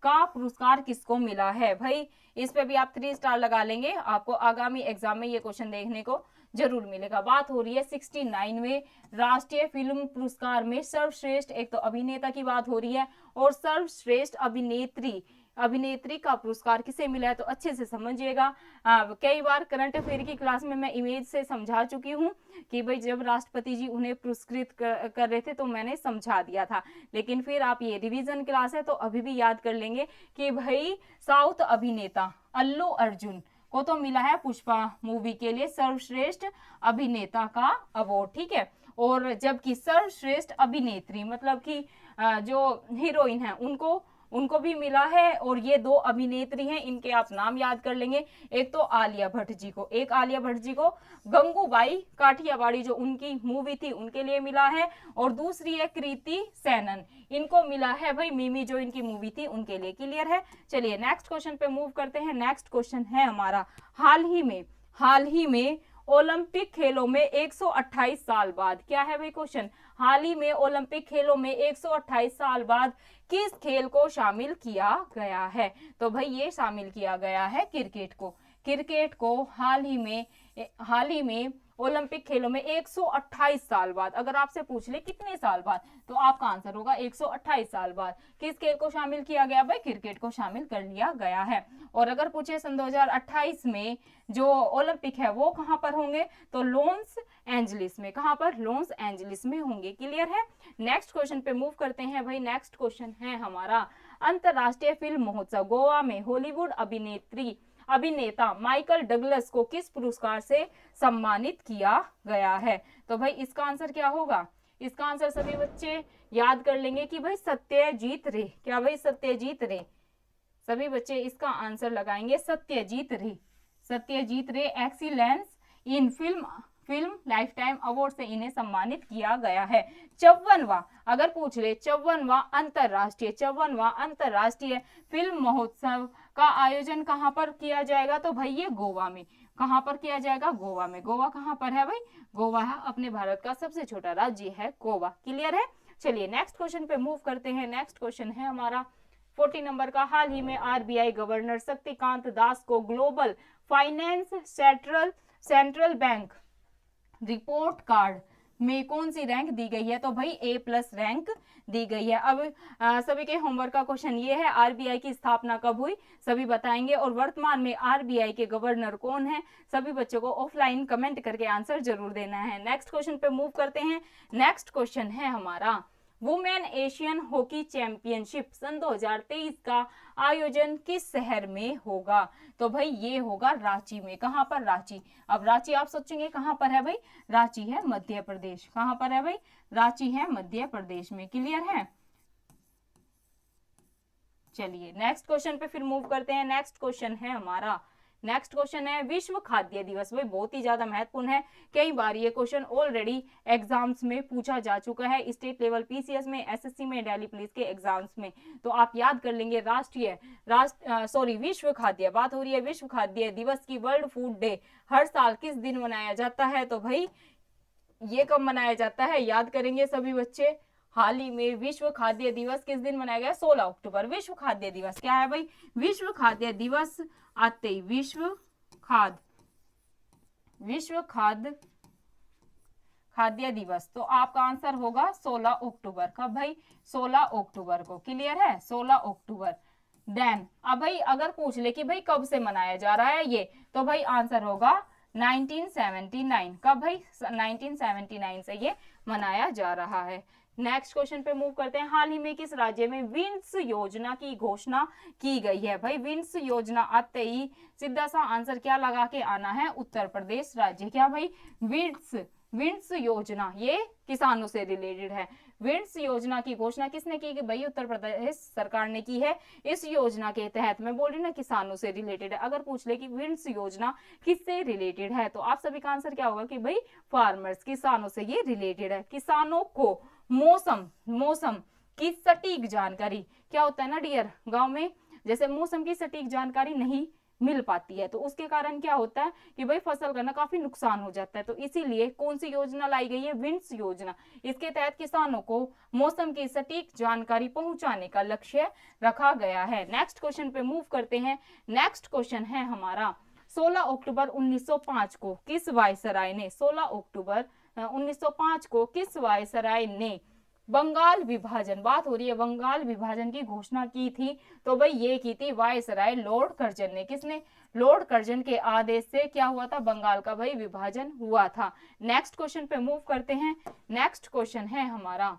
का पुरस्कार किसको मिला है? भाई इस पे भी आप 3 स्टार लगा लेंगे, आपको आगामी एग्जाम में ये क्वेश्चन देखने को जरूर मिलेगा। बात हो रही है 69वें राष्ट्रीय फिल्म पुरस्कार में सर्वश्रेष्ठ, एक तो अभिनेता की बात हो रही है, और सर्वश्रेष्ठ अभिनेत्री का पुरस्कार किसे मिला है? तो अच्छे से समझिएगा। कई बार करंट अफेयर की क्लास में मैं इमेज से समझा चुकी हूँ कि भाई जब राष्ट्रपति जी उन्हें पुरस्कृत कर रहे थे तो मैंने समझा दिया था, लेकिन फिर आप ये रिवीजन क्लास है तो अभी भी याद कर लेंगे कि भाई साउथ अभिनेता अल्लू अर्जुन को तो मिला है पुष्पा मूवी के लिए सर्वश्रेष्ठ अभिनेता का अवार्ड, ठीक है। और जबकि सर्वश्रेष्ठ अभिनेत्री मतलब कि जो हीरोइन है उनको भी मिला है, और ये 2 अभिनेत्री हैं, इनके आप नाम याद कर लेंगे। एक तो आलिया भट्ट जी को गंगूबाई काठियावाड़ी जो उनकी मूवी थी उनके लिए मिला है, और दूसरी है कृति सेनन, इनको मिला है भाई मिमी जो इनकी मूवी थी उनके लिए। क्लियर है? चलिए नेक्स्ट क्वेश्चन पे मूव करते हैं। नेक्स्ट क्वेश्चन है हमारा, हाल ही में ओलंपिक खेलों में 128 साल बाद, क्या है भाई क्वेश्चन, हाल ही में ओलंपिक खेलों में 128 साल बाद किस खेल को शामिल किया गया है? तो भाई ये शामिल किया गया है क्रिकेट को हाल ही में ओलंपिक खेलों में 128 साल बाद। अगर आपसे पूछ ले कितने साल बाद, तो आपका आंसर होगा 128 साल बाद। किस खेल को शामिल किया गया? भाई क्रिकेट को शामिल कर लिया गया है। और अगर पूछे सन 2028 में जो ओलंपिक है वो कहां पर होंगे, तो लॉस एंजलिस में। कहां पर? लॉस एंजलिस में होंगे। क्लियर है? नेक्स्ट क्वेश्चन पे मूव करते हैं भाई। नेक्स्ट क्वेश्चन है हमारा, अंतरराष्ट्रीय फिल्म महोत्सव गोवा में हॉलीवुड अभिनेता माइकल डगलस को किस पुरस्कार से सम्मानित किया गया है? तो भाई इसका आंसर क्या होगा? इसका आंसर सभी बच्चे याद कर लेंगे कि भाई सत्यजीत रे। क्या भाई? सत्यजीत रे। सभी बच्चे इसका आंसर लगाएंगे सत्यजीत रे excellence in film life time award से इन्हें सम्मानित किया गया है। 54वां, अगर पूछ ले 54वां अंतरराष्ट्रीय फिल्म महोत्सव का आयोजन कहां पर किया जाएगा? तो भाई ये गोवा में। कहां पर किया जाएगा? गोवा में। गोवा कहां पर है भाई? गोवा है अपने भारत का सबसे छोटा राज्य है गोवा। क्लियर है? चलिए नेक्स्ट क्वेश्चन पे मूव करते हैं। नेक्स्ट क्वेश्चन है हमारा 40 नंबर का, हाल ही में RBI गवर्नर शक्तिकांत दास को global finance central bank report card में कौन सी रैंक दी गई है? तो भाई A+ रैंक दी गई है। अब सभी के होमवर्क का क्वेश्चन ये है, RBI की स्थापना कब हुई? सभी बताएंगे। और वर्तमान में RBI के गवर्नर कौन है? सभी बच्चों को ऑफलाइन कमेंट करके आंसर जरूर देना है। नेक्स्ट क्वेश्चन पे मूव करते हैं। नेक्स्ट क्वेश्चन है हमारा, वुमेन एशियन हॉकी चैंपियनशिप सन 2023 का आयोजन किस शहर में होगा? तो भाई ये होगा रांची में। कहां पर? रांची। अब रांची आप सोचेंगे कहां पर है भाई? रांची है मध्य प्रदेश। कहां पर है भाई? रांची है मध्य प्रदेश में। क्लियर है? चलिए नेक्स्ट क्वेश्चन पे फिर मूव करते हैं। नेक्स्ट क्वेश्चन है हमारा, नेक्स्ट क्वेश्चन है विश्व खाद्य दिवस। भाई बहुत ही ज्यादा महत्वपूर्ण है, कई बार ये क्वेश्चन ऑलरेडी एग्जाम्स में पूछा जा चुका है, स्टेट लेवल PCS में, SSC में, दिल्ली पुलिस के एग्जाम्स में, तो आप याद कर लेंगे। विश्व खाद्य, बात हो रही है विश्व खाद्य दिवस की। वर्ल्ड फूड डे हर साल किस दिन मनाया जाता है? तो भाई ये कब मनाया जाता है? याद करेंगे सभी बच्चे। हाल ही में विश्व खाद्य दिवस किस दिन मनाया गया? 16 अक्टूबर। विश्व खाद्य दिवस क्या है भाई? विश्व खाद्य दिवस आते ही विश्व खाद्य दिवस, तो आपका आंसर होगा 16 अक्टूबर। कब भाई? 16 अक्टूबर को। क्लियर है? 16 अक्टूबर। देन अब भाई अगर पूछ ले कि भाई कब से मनाया जा रहा है ये, तो भाई आंसर होगा 1979। कब भाई? 1979 से ये मनाया जा रहा है। नेक्स्ट क्वेश्चन पे मूव करते हैं। हाल ही में किस राज्य में विंस योजना की घोषणा की गई है? भाई विंस योजना आते ही सीधा सा आंसर क्या लगा के आना है? उत्तर प्रदेश राज्य। क्या भाई? विंस योजना ये किसानों से रिलेटेड है। विंस योजना की घोषणा किसने की? भाई उत्तर प्रदेश सरकार ने की है। इस योजना के तहत, मैं बोल रही ना किसानों से रिलेटेड है, अगर पूछ ले कि विंस योजना किससे रिलेटेड है, तो आप सभी का आंसर क्या होगा कि भाई फार्मर्स, किसानों से ये रिलेटेड है। किसानों को मौसम की सटीक जानकारी, क्या होता है ना डियर, गांव में जैसे मौसम की सटीक जानकारी नहीं मिल पाती है, तो उसके कारण क्या होता है कि भाई फसल का ना काफी नुकसान हो जाता है। तो इसीलिए कौन सी योजना लाई गई है? विंस योजना। इसके तहत किसानों को मौसम की सटीक जानकारी पहुंचाने का लक्ष्य रखा गया है। नेक्स्ट क्वेश्चन पे मूव करते हैं। नेक्स्ट क्वेश्चन है हमारा, 16 अक्टूबर 1905 को किस वायसराय ने 16 अक्टूबर 1905 को किस वायसराय ने बंगाल विभाजन, बात हो रही है बंगाल विभाजन की घोषणा की थी? तो भाई ये की थी वायसराय लॉर्ड कर्जन ने। किसने? लॉर्ड कर्जन के आदेश से क्या हुआ था? बंगाल का भाई विभाजन हुआ था। नेक्स्ट क्वेश्चन पे मूव करते हैं। नेक्स्ट क्वेश्चन है हमारा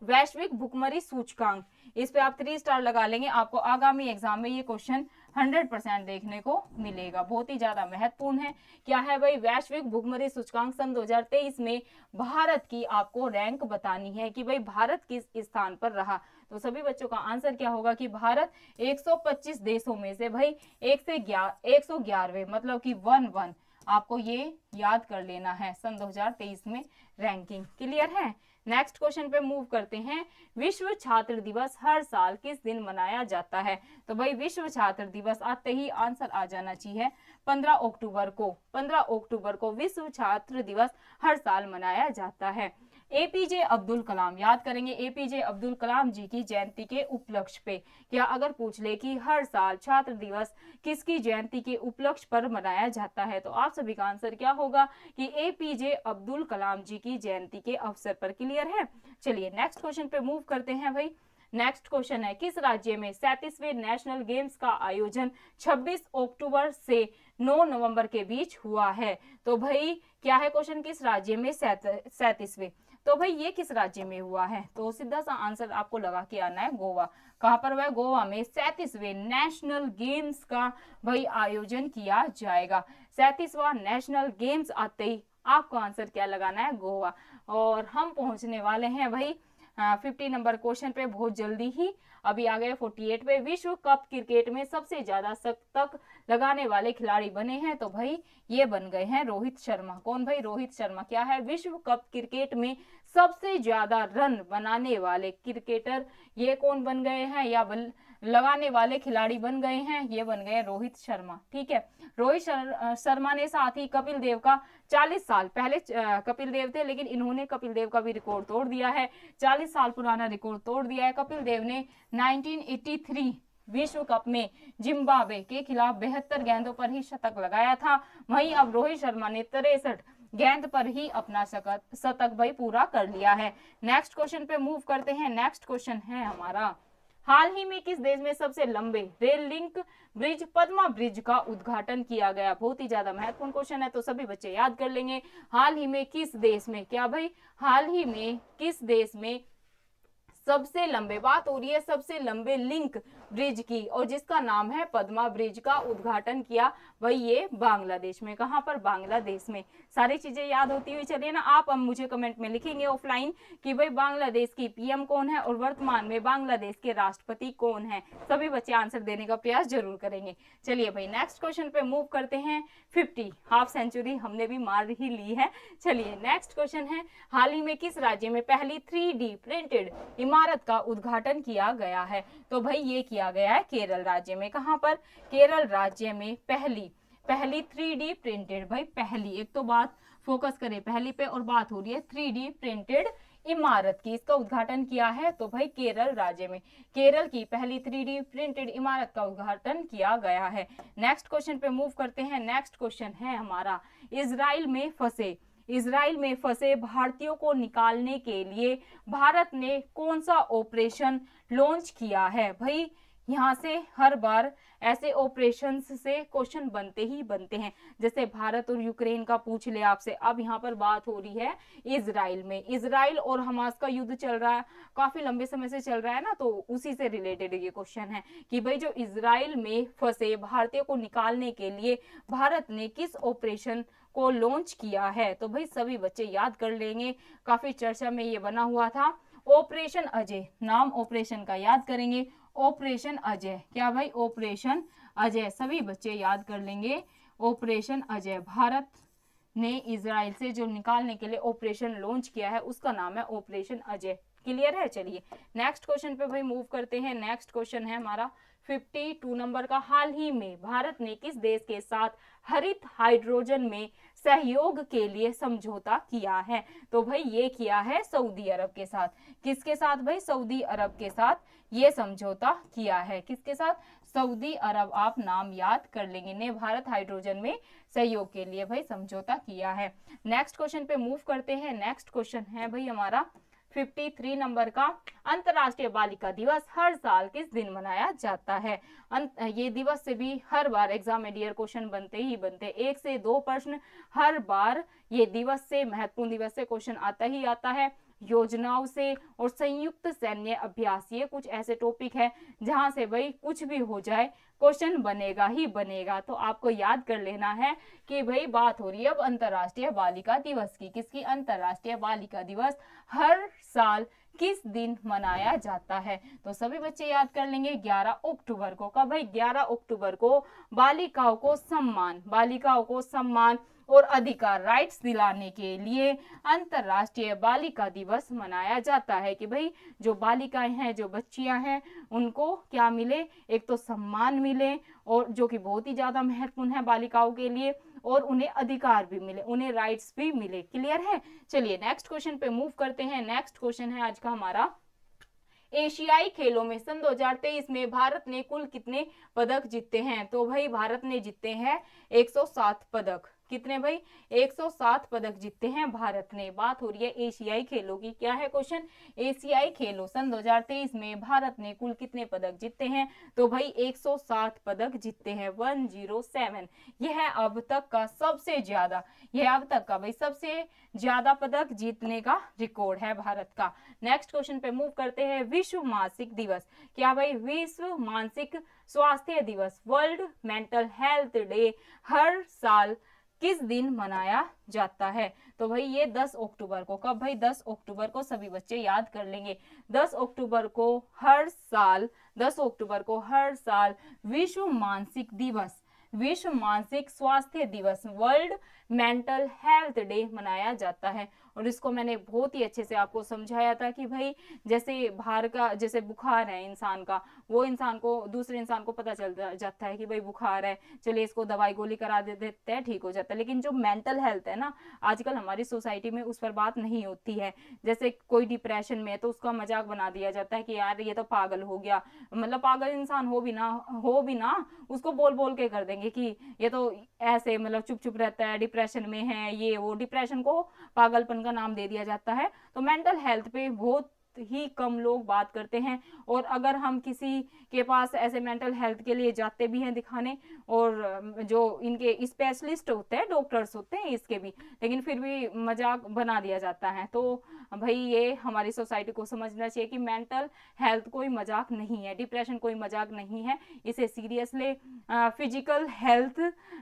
वैश्विक भुखमरी सूचकांक। इस पे आप 3 स्टार लगा लेंगे, आपको आगामी एग्जाम में ये क्वेश्चन 100% देखने को मिलेगा। बहुत ही ज्यादा महत्वपूर्ण है। क्या है भाई? वैश्विक भुखमरी सूचकांक सन 2023 में भारत की आपको रैंक बतानी है कि भाई भारत किस स्थान पर रहा। तो सभी बच्चों का आंसर क्या होगा कि भारत 125 देशों में से भाई 111वें, मतलब कि 11 आपको ये याद कर लेना है सन 2023 में रैंकिंग। क्लियर है? नेक्स्ट क्वेश्चन पे मूव करते हैं। विश्व छात्र दिवस हर साल किस दिन मनाया जाता है? तो भाई विश्व छात्र दिवस आते ही आंसर आ जाना चाहिए 15 अक्टूबर को। 15 अक्टूबर को विश्व छात्र दिवस हर साल मनाया जाता है। APJ अब्दुल कलाम, याद करेंगे APJ अब्दुल कलाम जी की जयंती के उपलक्ष्य पे। क्या अगर पूछ ले कि हर साल छात्र दिवस किसकी जयंती के उपलक्ष्य पर मनाया जाता है, तो आप सभी का आंसर क्या होगा कि APJ अब्दुल कलाम जी की जयंती के अवसर पर। क्लियर है? चलिए नेक्स्ट क्वेश्चन पे मूव करते हैं भाई। नेक्स्ट क्वेश्चन है, किस राज्य में 37वें नेशनल गेम्स का आयोजन 26 अक्टूबर से 9 नवंबर के बीच हुआ है? तो भाई क्या है क्वेश्चन, किस राज्य में 37वें? तो भाई ये किस राज्य में हुआ है? तो सीधा सा आंसर आपको लगा के आना है गोवा। कहां पर हुआ है? गोवा में 37वें नेशनल गेम्स का भाई आयोजन किया जाएगा। 37वां नेशनल गेम्स आते ही आपको आंसर क्या लगाना है? गोवा। और हम पहुंचने वाले हैं भाई 50 नंबर क्वेश्चन पे बहुत जल्दी ही। अभी आ गए 48 पे। विश्व कप क्रिकेट में सबसे ज्यादा शतक लगाने वाले खिलाड़ी बने हैं, तो भाई ये बन गए हैं रोहित शर्मा। कौन भाई? रोहित शर्मा। क्या है? विश्व कप क्रिकेट में सबसे ज्यादा रन बनाने वाले क्रिकेटर ये कौन बन गए हैं, या लगाने वाले खिलाड़ी बन गए हैं? ये बन गए रोहित शर्मा। ठीक है, रोहित शर्मा ने साथ ही कपिल देव का 40 साल पहले कपिल देव थे, लेकिन इन्होंने कपिल देव का भी रिकॉर्ड तोड़ दिया है। 40 साल पुराना रिकॉर्ड तोड़ दिया है। कपिल देव ने 1983 विश्व कप में जिम्बाब्वे के खिलाफ 72 गेंदों पर ही शतक लगाया था। वहीं अब रोहित शर्मा ने 63 गेंद पर ही अपना शतक भाई पूरा कर लिया है। नेक्स्ट क्वेश्चन पे मूव करते हैं। नेक्स्ट क्वेश्चन है हमारा, हाल ही में किस देश में सबसे लंबे rail link bridge Padma bridge का उद्घाटन किया गया? बहुत ही ज्यादा महत्वपूर्ण क्वेश्चन है, तो सभी बच्चे याद कर लेंगे। हाल ही में किस देश में, क्या भाई, हाल ही में किस देश में सबसे लंबे, बात हो रही है सबसे लंबे लिंक ब्रिज की, और जिसका नाम है पद्मा ब्रिज का उद्घाटन किया वही ये बांग्लादेश में। कहां पर? बांग्लादेश में। सारी चीजें याद होती हुई चलिए ना। आप अब मुझे कमेंट में लिखेंगे ऑफलाइन कि भाई बांग्लादेश की पीएम कौन है और वर्तमान में बांग्लादेश के राष्ट्रपति कौन है। सभी बच्चे आंसर देने का प्रयास जरूर करेंगे। चलिए भाई नेक्स्ट क्वेश्चन पे मूव करते हैं। 50 हाफ सेंचुरी हमने भी मार ही ली है। चलिए नेक्स्ट क्वेश्चन है, हाल ही में किस राज्य में पहली 3D प्रिंटेड इमारत का उद्घाटन किया गया है? तो भाई ये किया गया है केरल राज्य में। कहां पर? केरल राज्य में पहली 3D प्रिंटेड, भाई पहली, एक तो बात फोकस करें पहली पे, और बात हो रही है 3D प्रिंटेड इमारत की, इसका उद्घाटन किया है तो भाई केरल राज्य में केरल की पहली 3D प्रिंटेड इमारत का उद्घाटन किया गया है। नेक्स्ट क्वेश्चन पे मूव करते हैं। नेक्स्ट क्वेश्चन है हमारा, इजराइल में फंसे भारतीयों को निकालने के लिए भारत ने कौन सा ऑपरेशन लॉन्च किया है? भाई यहाँ से हर बार ऐसे ऑपरेशन से क्वेश्चन बनते ही बनते हैं, जैसे भारत और यूक्रेन का पूछ ले आपसे। अब यहाँ पर बात हो रही है इजराइल में, इजराइल और हमास का युद्ध चल रहा है, काफी लंबे समय से चल रहा है ना, तो उसी से रिलेटेड ये क्वेश्चन है कि भाई जो इजराइल में फंसे भारतीयों को निकालने के लिए भारत ने किस ऑपरेशन को लॉन्च किया है? तो भाई सभी बच्चे याद कर लेंगे, काफी चर्चा में ये बना हुआ था। ऑपरेशन अजय, नाम ऑपरेशन का याद करेंगे, ऑपरेशन अजय। क्या भाई? ऑपरेशन अजय, सभी बच्चे याद कर लेंगे ऑपरेशन अजय। भारत ने इजराइल से जो निकालने के लिए ऑपरेशन लॉन्च किया है उसका नाम है ऑपरेशन अजय। क्लियर है? चलिए नेक्स्ट क्वेश्चन पे भाई मूव करते हैं। नेक्स्ट क्वेश्चन है हमारा 52 नंबर का, हाल ही में भारत ने किस देश के साथ हरित हाइड्रोजन में सहयोग के लिए समझौता किया है? तो भाई ये किया है सऊदी अरब के साथ। किसके साथ भाई? सऊदी अरब के साथ ये समझौता किया है। किसके साथ? सऊदी अरब, आप नाम याद कर लेंगे, ने भारत हाइड्रोजन में सहयोग के लिए भाई समझौता किया है। नेक्स्ट क्वेश्चन पे मूव करते हैं। नेक्स्ट क्वेश्चन है भाई हमारा 53 नंबर का, अंतर्राष्ट्रीय बालिका दिवस हर साल किस दिन मनाया जाता है? ये दिवस से भी हर बार एग्जाम में डियर क्वेश्चन बनते ही बनते, 1 से 2 प्रश्न हर बार ये दिवस से, महत्वपूर्ण दिवस से क्वेश्चन आता ही आता है। योजनाओं से और संयुक्त सैन्य अभ्यास, ये कुछ ऐसे टॉपिक है जहां से भाई कुछ भी हो जाए क्वेश्चन बनेगा ही बनेगा। तो आपको याद कर लेना है कि भाई बात हो रही है अब अंतर्राष्ट्रीय बालिका दिवस की। किसकी? अंतर्राष्ट्रीय बालिका दिवस हर साल किस दिन मनाया जाता है? तो सभी बच्चे याद कर लेंगे 11 अक्टूबर को। कब भाई? 11 अक्टूबर को बालिकाओं को सम्मान और अधिकार, राइट्स दिलाने के लिए अंतर्राष्ट्रीय बालिका दिवस मनाया जाता है कि भाई जो बालिकाएं हैं, जो बच्चियां हैं, उनको क्या मिले? एक तो सम्मान मिले, और जो कि बहुत ही ज्यादा महत्वपूर्ण है बालिकाओं के लिए, और उन्हें अधिकार भी मिले, उन्हें राइट्स भी मिले। क्लियर है? चलिए नेक्स्ट क्वेश्चन पे मूव करते हैं। नेक्स्ट क्वेश्चन है आज का हमारा, एशियाई खेलों में सन 2023 में भारत ने कुल कितने पदक जीते हैं? तो भाई भारत ने जीते हैं 107 पदक। कितने भाई? 107 पदक जीते हैं भारत ने। बात हो रही है एशियाई खेलों की। क्या है क्वेश्चन? एशियाई खेलों सन 2023 में भारत ने कुल कितने पदक जीते हैं? तो भाई 107 पदक जीते हैं, 107। यह है अब तक का सबसे ज्यादा, यह अब तक का भाई सबसे ज्यादा पदक जीतने का रिकॉर्ड है भारत का। नेक्स्ट क्वेश्चन पे मूव करते हैं। विश्व मानसिक दिवस, क्या भाई? विश्व मानसिक स्वास्थ्य दिवस, वर्ल्ड मेंटल हेल्थ डे हर साल किस दिन मनाया जाता है? तो भाई ये 10 अक्टूबर को। कब भाई? 10 अक्टूबर को, सभी बच्चे याद कर लेंगे। 10 अक्टूबर को हर साल, 10 अक्टूबर को हर साल विश्व मानसिक दिवस, विश्व मानसिक स्वास्थ्य दिवस, वर्ल्ड मेंटल हेल्थ डे मनाया जाता है। और इसको मैंने बहुत ही अच्छे से आपको समझाया था कि भाई जैसे बाहर का जैसे बुखार है इंसान का, वो इंसान को दूसरे इंसान को पता चल जाता है कि भाई बुखार है, चलिए इसको दवाई गोली करा देते हैं, ठीक हो जाता है। लेकिन जो मेंटल हेल्थ है ना, आजकल हमारी सोसाइटी में उस पर बात नहीं होती है। जैसे कोई डिप्रेशन में है तो उसका मजाक बना दिया जाता है कि यार ये तो पागल हो गया, मतलब पागल इंसान हो भी ना उसको बोल बोल के कर देंगे कि ये तो ऐसे मतलब चुप चुप रहता है, डिप्रेशन में है, ये वो, डिप्रेशन को पागलपन का नाम दे दिया जाता है। तो मेंटल हेल्थ पे बहुत ही कम लोग बात करते हैं। और अगर हम किसी के पास ऐसे मेंटल हेल्थ के लिए जाते भी हैं दिखाने, और जो इनके स्पेशलिस्ट होते हैं, डॉक्टर्स होते हैं इसके भी, लेकिन फिर भी मजाक बना दिया जाता है। तो भाई ये हमारी सोसाइटी को समझना चाहिए कि मेंटल हेल्थ कोई मजाक नहीं है, डिप्रेशन कोई मजाक नहीं है, इसे सीरियसली फिजिकल हेल्थ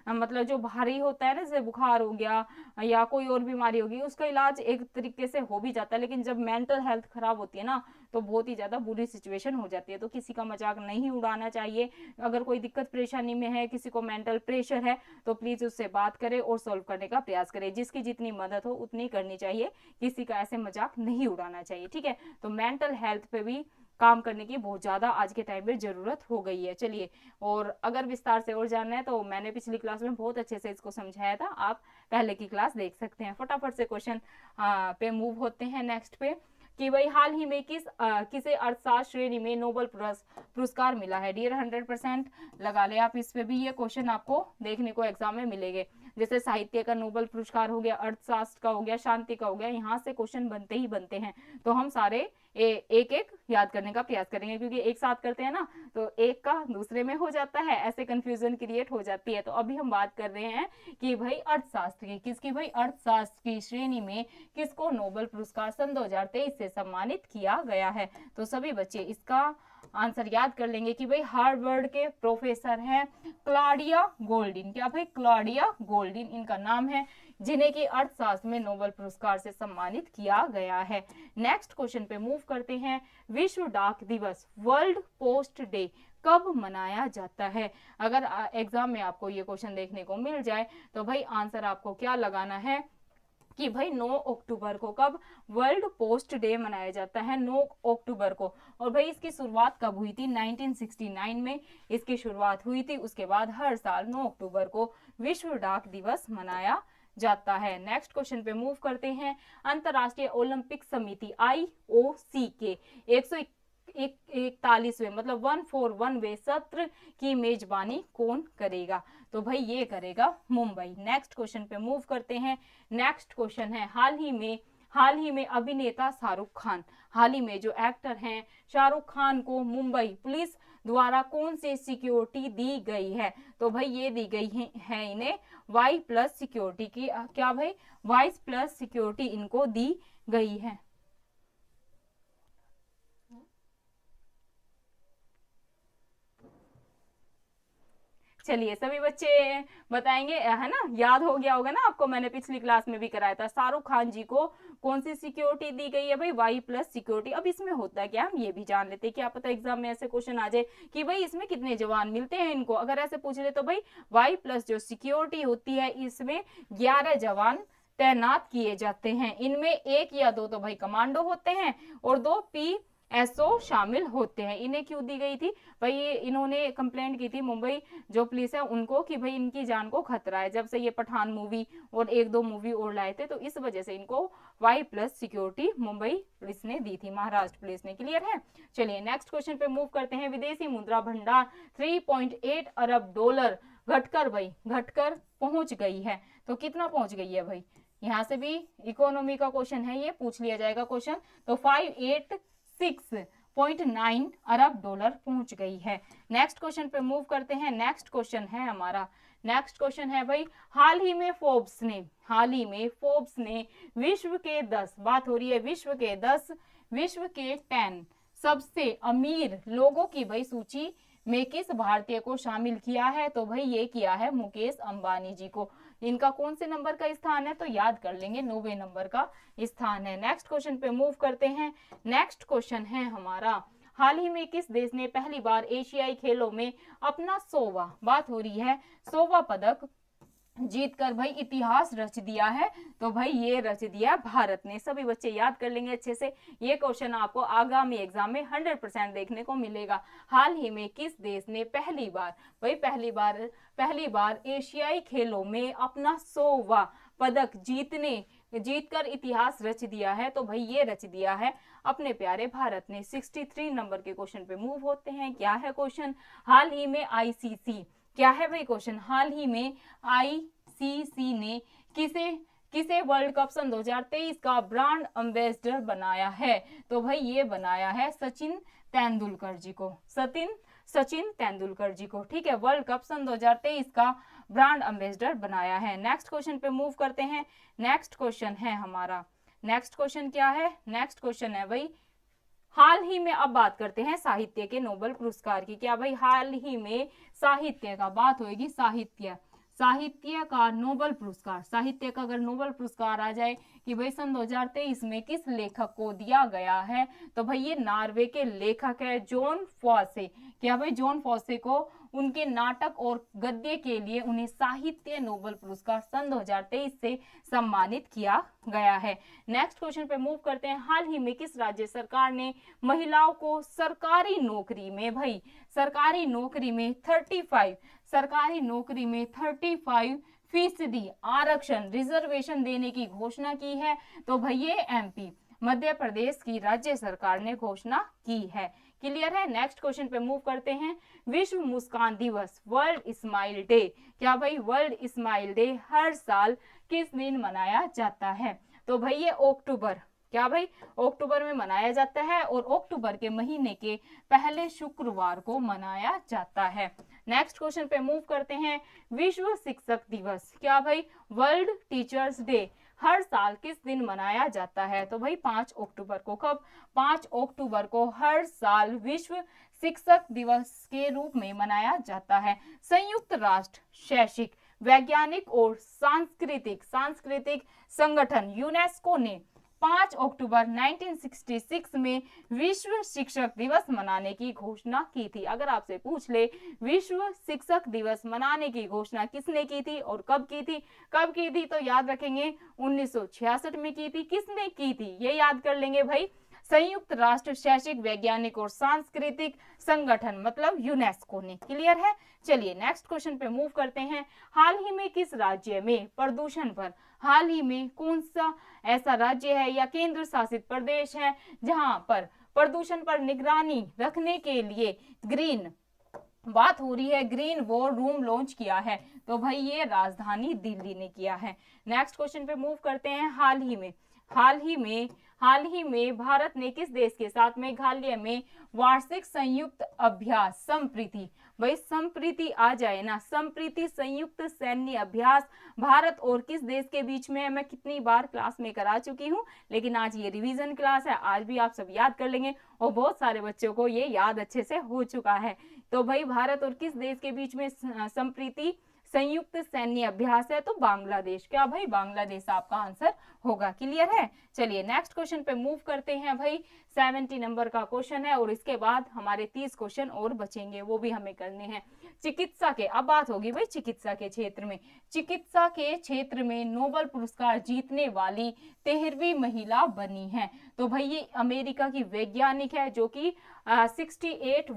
मतलब जो भारी होता है ना, जैसे बुखार हो गया या कोई और बीमारी होगी, उसका इलाज एक तरीके से हो भी जाता है। लेकिन जब मेंटल हेल्थ खराब होती है ना, तो बहुत ही ज़्यादा बुरी सिचुएशन हो जाती है। तो किसी का मजाक नहीं उड़ाना चाहिए। अगर कोई दिक्कत परेशानी में है, किसी को मेंटल प्रेशर है, तो प्लीज़ उससे बात करें और सॉल्व करने का प्रयास करें। जिसकी जितनी मदद हो उतनी करनी चाहिए, किसी का ऐसे मजाक नहीं उड़ाना चाहिए, ठीक है। तो मेंटल हेल्थ पे भी काम करने की बहुत ज़्यादा आज के टाइम में ज़रूरत हो गई है। चलिए, और अगर विस्तार से और जानना है तो मैंने पिछली क्लास में बहुत अच्छे से इसको समझाया था, आप पहले की क्लास देख सकते हैं। फटाफट से क्वेश्चन पे मूव होते हैं नेक्स्ट पे कि भाई हाल ही में किसे अर्थशास्त्र श्रेणी में नोबेल पुरस्कार मिला है। डियर 100% लगा ले आप इस पे भी, ये क्वेश्चन आपको देखने को एग्जाम में मिलेंगे। जैसे साहित्य का नोबेल पुरस्कार हो गया, अर्थशास्त्र का हो गया, शांति का हो गया, यहाँ से क्वेश्चन बनते ही बनते हैं। तो हम सारे एक एक याद करने का प्रयास करेंगे, क्योंकि एक साथ करते हैं ना, तो एक का दूसरे में हो जाता है, ऐसे कंफ्यूजन क्रिएट हो जाती है। तो अभी हम बात कर रहे हैं कि भाई अर्थशास्त्र की, किसकी भाई, अर्थशास्त्र की श्रेणी में किसको नोबेल पुरस्कार सन 2023 से सम्मानित किया गया है। तो सभी बच्चे इसका आंसर याद कर लेंगे कि भाई हार्वर्ड के प्रोफेसर हैं क्लॉडिया गोल्डिन। क्या भाई, क्लॉडिया गोल्डिन इनका नाम है, जिन्हें की अर्थशास्त्र में नोबेल पुरस्कार से सम्मानित किया गया है। नेक्स्ट क्वेश्चन पे मूव करते हैं। विश्व डाक दिवस, वर्ल्ड पोस्ट डे कब मनाया जाता है। अगर एग्जाम में आपको ये क्वेश्चन देखने को मिल जाए तो भाई आंसर आपको क्या लगाना है कि भाई 9 अक्टूबर को। कब, वर्ल्ड पोस्ट डे मनाया जाता है 9 अक्टूबर को। और भाई इसकी शुरुआत कब हुई थी, 1969 में इसकी शुरुआत हुई थी। उसके बाद हर साल 9 अक्टूबर को विश्व डाक दिवस मनाया जाता है। नेक्स्ट क्वेश्चन पे मूव करते हैं। अंतरराष्ट्रीय ओलंपिक समिति IOC के 141वें मतलब 141वें सत्र की मेजबानी कौन करेगा। तो भाई ये करेगा मुंबई। नेक्स्ट क्वेश्चन पे मूव करते हैं। नेक्स्ट क्वेश्चन है, हाल ही में अभिनेता शाहरुख खान, हाल ही में जो एक्टर हैं शाहरुख खान को मुंबई पुलिस द्वारा कौन सी सिक्योरिटी दी गई है। तो भाई ये दी गई है इन्हें Y+ सिक्योरिटी की। क्या भाई, Y+ सिक्योरिटी इनको दी गई है। चलिए सभी बच्चे बताएंगे, है ना, याद हो गया होगा ना आपको, मैंने पिछली क्लास में भी कराया था। शाहरुख खान जी को कौन सी सिक्योरिटी दी गई है भाई, Y+ सिक्योरिटी। अब इसमें होता है क्या, हम ये भी जान लेते हैं, क्या पता एग्जाम में ऐसे क्वेश्चन आ जाए कि भाई इसमें कितने जवान मिलते हैं इनको। अगर ऐसे पूछ ले तो भाई Y+ जो सिक्योरिटी होती है इसमें 11 जवान तैनात किए जाते हैं। इनमें 1 या 2 तो भाई कमांडो होते हैं और 2 PSO शामिल होते हैं। इन्हें क्यों दी गई थी भाई, इन्होंने कंप्लेंट की थी मुंबई जो पुलिस है उनको कि भाई इनकी जान को खतरा है, जब से ये पठान मूवी और 1-2 मूवी और लाए थे, तो इस वजह से इनको Y+ सिक्योरिटी मुंबई पुलिस ने दी थी, महाराष्ट्र पुलिस ने। क्लियर है। चलिए नेक्स्ट क्वेश्चन पे मूव करते हैं। विदेशी मुद्रा भंडार 3.8 अरब डॉलर घटकर पहुंच गई है। तो कितना पहुंच गई है भाई, यहाँ से भी इकोनॉमी का क्वेश्चन है, ये पूछ लिया जाएगा क्वेश्चन। तो 586.9 अरब डॉलर पहुंच गई है। नेक्स्ट क्वेश्चन पे मूव करते हैं। नेक्स्ट क्वेश्चन है हमारा, नेक्स्ट क्वेश्चन है भाई, हाल ही में फोर्ब्स ने विश्व के 10, बात हो रही है विश्व के 10, विश्व के 10 सबसे अमीर लोगों की भाई सूची में किस भारतीय को शामिल किया है। तो भाई ये किया है मुकेश अंबानी जी को। इनका कौन से नंबर का स्थान है, तो याद कर लेंगे 9वें नंबर का स्थान है। नेक्स्ट क्वेश्चन पे मूव करते हैं। नेक्स्ट क्वेश्चन है हमारा, हाल ही में किस देश ने पहली बार एशियाई खेलों में अपना 100वां, बात हो रही है 100वां पदक जीतकर भाई इतिहास रच दिया है, तो भाई ये रच दिया भारत ने। सभी बच्चे याद कर लेंगे अच्छे से, ये क्वेश्चन आपको आगामी एग्जाम में 100% देखने को मिलेगा। हाल ही में किस देश ने पहली बार एशियाई खेलों में अपना 100वां पदक जीतकर इतिहास रच दिया है? तो भाई ये रच दिया है अपने प्यारे भारत ने। 63 नंबर के क्वेश्चन पे मूव होते हैं। क्या है क्वेश्चन? हाल ही में आईसीसी, क्या है भाई क्वेश्चन? हाल ही में आईसीसी ने किसे वर्ल्ड कप सन 2023 का ब्रांड एम्बेसडर बनाया है? तो भाई ये बनाया है सचिन तेंदुलकर जी को, सचिन तेंदुलकर जी को, ठीक है। वर्ल्ड कप सन 2023 का ब्रांड एम्बेसडर बनाया है। नेक्स्ट क्वेश्चन पे मूव करते हैं। नेक्स्ट क्वेश्चन है हमारा, नेक्स्ट क्वेश्चन क्या है? नेक्स्ट क्वेश्चन है भाई, हाल ही में, अब बात करते हैं साहित्य के नोबेल पुरस्कार की। क्या भाई हाल ही में साहित्य का बात होगी, साहित्य का नोबेल पुरस्कार, साहित्य का अगर नोबेल पुरस्कार आ जाए कि भाई सन 2023 में किस लेखक को दिया गया है? तो भाई ये नॉर्वे के लेखक है जॉन फॉसे। क्या भाई जॉन फॉसे को उनके नाटक और गद्य के लिए उन्हें साहित्य नोबेल पुरस्कार सन 2023 से सम्मानित किया गया है। नेक्स्ट क्वेश्चन पे मूव करते हैं। हाल ही में किस राज्य सरकार ने महिलाओं को सरकारी नौकरी में 35% आरक्षण, रिजर्वेशन देने की घोषणा की है? तो भाई ये एमपी, मध्य प्रदेश की राज्य सरकार ने घोषणा की है। क्लियर है? नेक्स्ट क्वेश्चन पे मूव करते हैं। विश्व मुस्कान दिवस, वर्ल्ड स्माइल डे, क्या भाई वर्ल्ड स्माइल डे हर साल किस दिन मनाया जाता है? तो भाई ये अक्टूबर, क्या भाई अक्टूबर में मनाया जाता है और अक्टूबर के महीने के पहले शुक्रवार को मनाया जाता है। नेक्स्ट क्वेश्चन पे मूव करते हैं। विश्व शिक्षक दिवस, क्या भाई वर्ल्ड टीचर्स डे हर साल किस दिन मनाया जाता है? तो भाई 5 अक्टूबर को। कब? 5 अक्टूबर को हर साल विश्व शिक्षक दिवस के रूप में मनाया जाता है। संयुक्त राष्ट्र शैक्षिक, वैज्ञानिक और सांस्कृतिक संगठन यूनेस्को ने 5 अक्टूबर 1966 में विश्व शिक्षक दिवस मनाने की घोषणा की थी। अगर आपसे पूछ ले विश्व शिक्षक दिवस मनाने की घोषणा किसने की थी और कब की थी, तो याद रखेंगे 1966 में की थी। किसने की थी ये याद कर लेंगे भाई, संयुक्त राष्ट्र शैक्षिक, वैज्ञानिक और सांस्कृतिक संगठन मतलब यूनेस्को ने। क्लियर है? चलिए नेक्स्ट क्वेश्चन पे मूव करते हैं। हाल ही में किस राज्य में प्रदूषण पर, हाल ही में कौन सा ऐसा राज्य है या केंद्र शासित प्रदेश है जहां पर प्रदूषण पर निगरानी रखने के लिए ग्रीन वॉर रूम लॉन्च किया है? तो भाई ये राजधानी दिल्ली ने किया है। नेक्स्ट क्वेश्चन पे मूव करते हैं। हाल ही में भारत ने किस देश के साथ मेघालय में वार्षिक संयुक्त अभ्यास संप्रीति, भाई संप्रीति आ जाए ना, संप्रीति संयुक्त सैन्य अभ्यास भारत और किस देश के बीच में है? मैं कितनी बार क्लास में करा चुकी हूँ, लेकिन आज ये रिवीजन क्लास है, आज भी आप सब याद कर लेंगे और बहुत सारे बच्चों को ये याद अच्छे से हो चुका है। तो भाई भारत और किस देश के बीच में संप्रीति संयुक्त सैन्य अभ्यास है? तो बांग्लादेश। क्या भाई बांग्लादेश आपका आंसर होगा। क्लियर है? चलिए नेक्स्ट क्वेश्चन पे मूव करते हैं भाई। 70 नंबर का क्वेश्चन है और इसके बाद हमारे 30 क्वेश्चन और बचेंगे, वो भी हमें करने हैं। चिकित्सा के, अब बात होगी भाई चिकित्सा के क्षेत्र में नोबेल पुरस्कार जीतने वाली 13वीं महिला बनी है। तो भाई ये अमेरिका की वैज्ञानिक है जो कि 68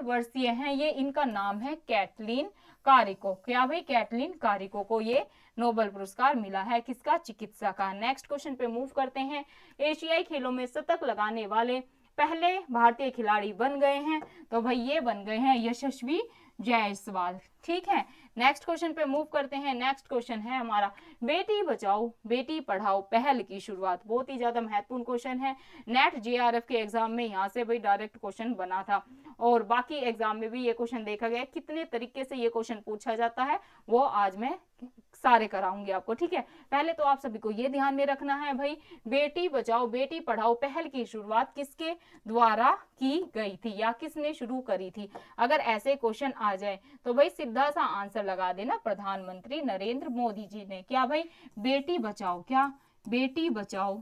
वर्षीय हैं ये। इनका नाम है कैटलीन कारिको। क्या भाई कैटलीन कारिको को ये नोबेल पुरस्कार मिला है, किसका? चिकित्सा का। नेक्स्ट क्वेश्चन पे मूव करते हैं। एशियाई खेलों में शतक लगाने वाले पहले भारतीय खिलाड़ी बन गए हैं? तो भाई ये बन गए हैं यशस्वी जायसवाल। ठीक है, नेक्स्ट क्वेश्चन पे मूव करते हैं। नेक्स्ट क्वेश्चन है हमारा, बेटी बचाओ बेटी पढ़ाओ पहल की शुरुआत। बहुत ही ज्यादा महत्वपूर्ण क्वेश्चन है। नेट जेआरएफ के एग्जाम में यहाँ से भाई डायरेक्ट क्वेश्चन बना था और बाकी एग्जाम में भी ये क्वेश्चन देखा गया। कितने तरीके से ये क्वेश्चन पूछा जाता है वो आज मैं सारे कराऊंगी आपको। ठीक है, पहले तो आप सभी को ये ध्यान में रखना है भाई, बेटी बचाओ बेटी पढ़ाओ पहल की शुरुआत किसके द्वारा की गई थी या किसने शुरू करी थी? अगर ऐसे क्वेश्चन आ जाए तो भाई सीधा सा आंसर लगा देना, प्रधानमंत्री नरेंद्र मोदी जी ने। क्या भाई बेटी बचाओ, क्या बेटी बचाओ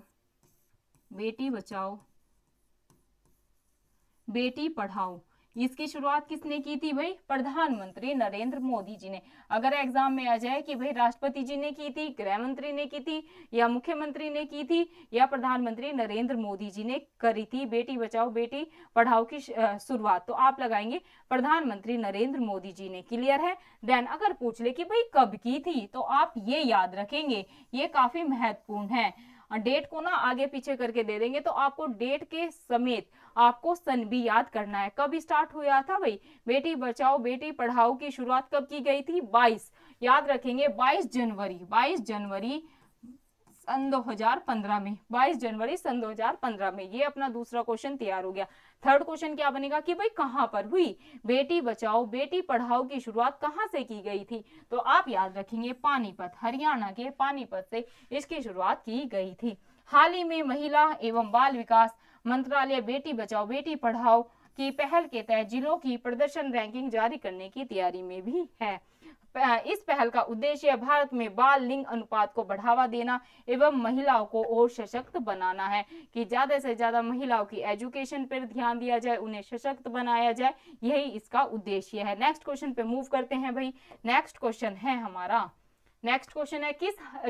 बेटी पढ़ाओ इसकी शुरुआत किसने की थी भाई? प्रधानमंत्री नरेंद्र मोदी जी ने। अगर एग्जाम में आ जाए कि भाई राष्ट्रपति जी ने की थी, गृह मंत्री ने की थी, या मुख्यमंत्री ने की थी, या प्रधानमंत्री नरेंद्र मोदी जी ने करी थी बेटी बचाओ बेटी पढ़ाओ की शुरुआत, तो आप लगाएंगे प्रधानमंत्री नरेंद्र मोदी जी ने। क्लियर है? देन अगर पूछ ले कि भाई कब की थी, तो आप ये याद रखेंगे, ये काफी महत्वपूर्ण है। डेट को ना आगे पीछे करके दे देंगे तो आपको डेट के समेत आपको सन भी याद करना है। कब स्टार्ट हुआ था भाई बेटी बचाओ बेटी पढ़ाओ की शुरुआत कब की गई थी? 22, याद रखेंगे 22 जनवरी, 22 जनवरी सन 2015 में, 22 जनवरी सन 2015 में। ये अपना दूसरा क्वेश्चन तैयार हो गया। थर्ड क्वेश्चन क्या बनेगा कि भाई कहां पर हुई बेटी बचाओ बेटी पढ़ाओ की शुरुआत, कहां से की गई थी? तो आप याद रखेंगे पानीपत, हरियाणा के पानीपत से इसकी शुरुआत की गई थी। हाल ही में महिला एवं बाल विकास मंत्रालय बेटी बचाओ बेटी पढ़ाओ की पहल के तहत जिलों की प्रदर्शन रैंकिंग जारी करने की तैयारी में भी है। इस पहल का उद्देश्य भारत में बाल लिंग अनुपात को बढ़ावा देना एवं महिलाओं को और सशक्त बनाना है, कि ज्यादा से ज्यादा महिलाओं की एजुकेशन पर ध्यान दिया जाए, उन्हें सशक्त बनाया जाए, यही इसका उद्देश्य है। नेक्स्ट क्वेश्चन पे मूव करते हैं भाई। नेक्स्ट क्वेश्चन है हमारा, नेक्स्ट क्वेश्चन है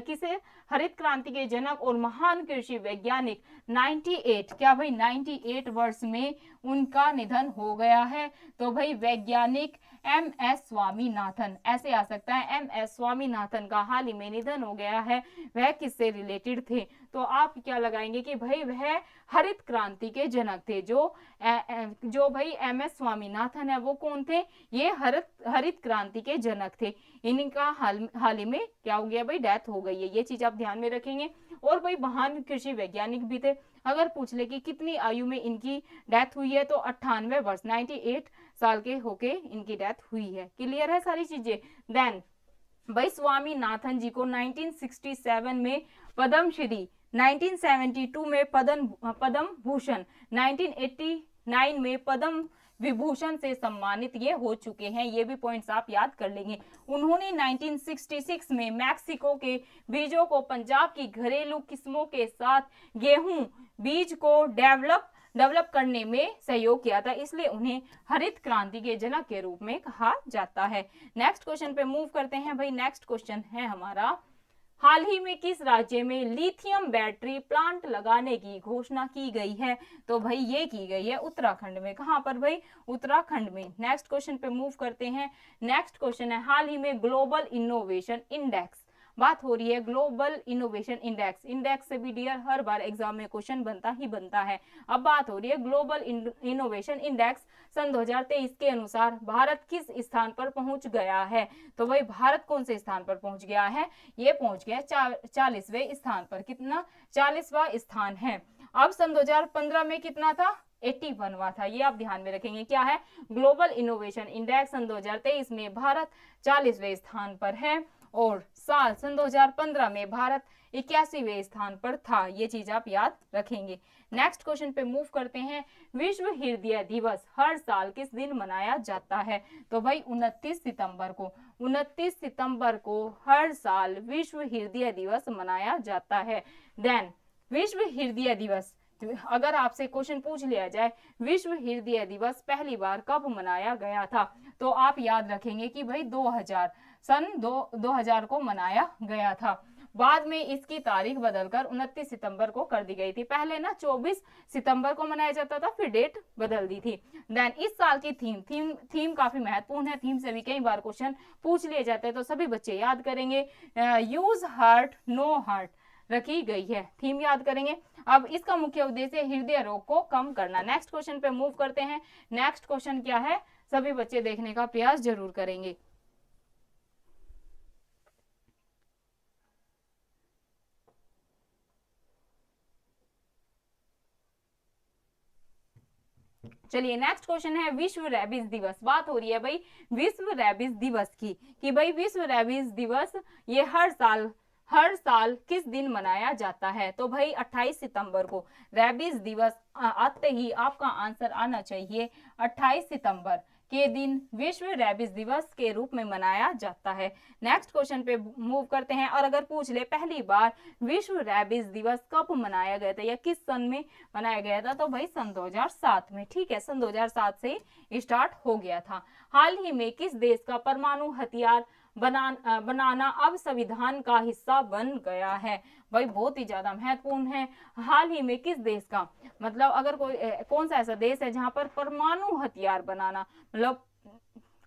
किसे हरित क्रांति के जनक और महान कृषि वैज्ञानिक 98, क्या भाई 98 वर्ष में उनका निधन हो गया है? तो भाई वैज्ञानिक MS स्वामीनाथन, ऐसे आ सकता है MS स्वामीनाथन का हाल ही में निधन हो गया है। वह किससे रिलेटेड थे? तो आप क्या लगाएंगे कि भाई वह हरित क्रांति के जनक थे। जो भाई MS स्वामीनाथन है वो कौन थे? ये हरित क्रांति के जनक थे। इनका हाल ही में क्या हो गया भाई? डेथ हो गई है। ये चीज आप ध्यान में रखेंगे। और भाई महान कृषि वैज्ञानिक भी थे। अगर पूछ ले कि कितनी आयु में इनकी डेथ हुई है, तो 98 वर्ष 98 साल के होके इनकी डेथ हुई है। क्लियर है सारी चीजें? देन भाई स्वामीनाथन जी को 1967 में पद्मश्री, 1972 में पद्म भूषण, 1989 में पद्म विभूषण से सम्मानित ये हो चुके हैं। ये भी पॉइंट्स आप याद कर लेंगे। उन्होंने 1966 में मैक्सिको के बीजों को पंजाब की घरेलू किस्मों के साथ गेहूं बीज को डेवलप करने में सहयोग किया था, इसलिए उन्हें हरित क्रांति के जनक के रूप में कहा जाता है। नेक्स्ट क्वेश्चन पे मूव करते हैं भाई। नेक्स्ट क्वेश्चन है हमारा, हाल ही में किस राज्य में लिथियम बैटरी प्लांट लगाने की घोषणा की गई है? तो भाई ये की गई है उत्तराखंड में। कहां पर भाई? उत्तराखंड में। नेक्स्ट क्वेश्चन पे मूव करते हैं। नेक्स्ट क्वेश्चन है, हाल ही में ग्लोबल इनोवेशन इंडेक्स, बात हो रही है ग्लोबल इनोवेशन इंडेक्स। इंडेक्स से भी डियर हर बार एग्जाम में क्वेश्चन बनता ही बनता है। अब बात हो रही है ग्लोबल इनोवेशन इंडेक्स सन 2023 के अनुसार भारत किस स्थान पर पहुंच गया है? तो भाई भारत कौन से स्थान पर पहुंच गया है? ये पहुंच गया 40वें स्थान पर। कितना? 40वां स्थान है। अब सन 2015 में कितना था? 81वां था। ये आप ध्यान में रखेंगे। क्या है? ग्लोबल इनोवेशन इंडेक्स सन 2023 में भारत 40वें स्थान पर है, और साल सन 2015 में भारत 81वें स्थान पर था। ये चीज आप याद रखेंगे। नेक्स्ट क्वेश्चन पे मूव करते हैं। विश्व हृदय दिवस हर साल किस दिन मनाया जाता है? तो भाई 29 सितंबर को। 29 सितंबर को हर साल विश्व हृदय दिवस मनाया जाता है। देन विश्व हृदय दिवस, अगर आपसे क्वेश्चन पूछ लिया जाए विश्व हृदय दिवस पहली बार कब मनाया गया था, तो आप याद रखेंगे कि भाई 2000 को मनाया गया था। बाद में इसकी तारीख बदलकर 29 सितंबर को कर दी गई थी। पहले ना 24 सितंबर को मनाया जाता था, फिर डेट बदल दी थी। देन इस साल की थीम काफी महत्वपूर्ण है। थीम से भी कई बार क्वेश्चन पूछ लिए जाते हैं, तो सभी बच्चे याद करेंगे। यूज हार्ट नो हार्ट रखी गई है। थीम याद करेंगे। अब इसका मुख्य उद्देश्य हृदय रोग को कम करना। नेक्स्ट क्वेश्चन पे मूव करते हैं। नेक्स्ट क्वेश्चन क्या है? सभी बच्चे देखने का प्रयास जरूर करेंगे। चलिए नेक्स्ट क्वेश्चन है विश्व रेबीज दिवस। बात हो रही है भाई विश्व रेबीज दिवस की, कि भाई विश्व रेबीज दिवस ये हर साल किस दिन मनाया जाता है? तो भाई 28 सितंबर को। रेबीज दिवस आते ही आपका आंसर आना चाहिए 28 सितंबर। के दिन विश्व रेबीज दिवस के रूप में मनाया जाता है? नेक्स्ट क्वेश्चन पे मूव करते हैं। और अगर पूछ ले पहली बार विश्व रेबीज दिवस कब मनाया गया था या किस सन में मनाया गया था, तो भाई सन 2007 में। ठीक है, सन 2007 से स्टार्ट हो गया था। हाल ही में किस देश का परमाणु हथियार बनाना अब संविधान का हिस्सा बन गया है? भाई बहुत ही ज्यादा महत्वपूर्ण है। हाल ही में किस देश का, मतलब अगर कोई कौन सा ऐसा देश है जहां पर परमाणु हथियार बनाना, मतलब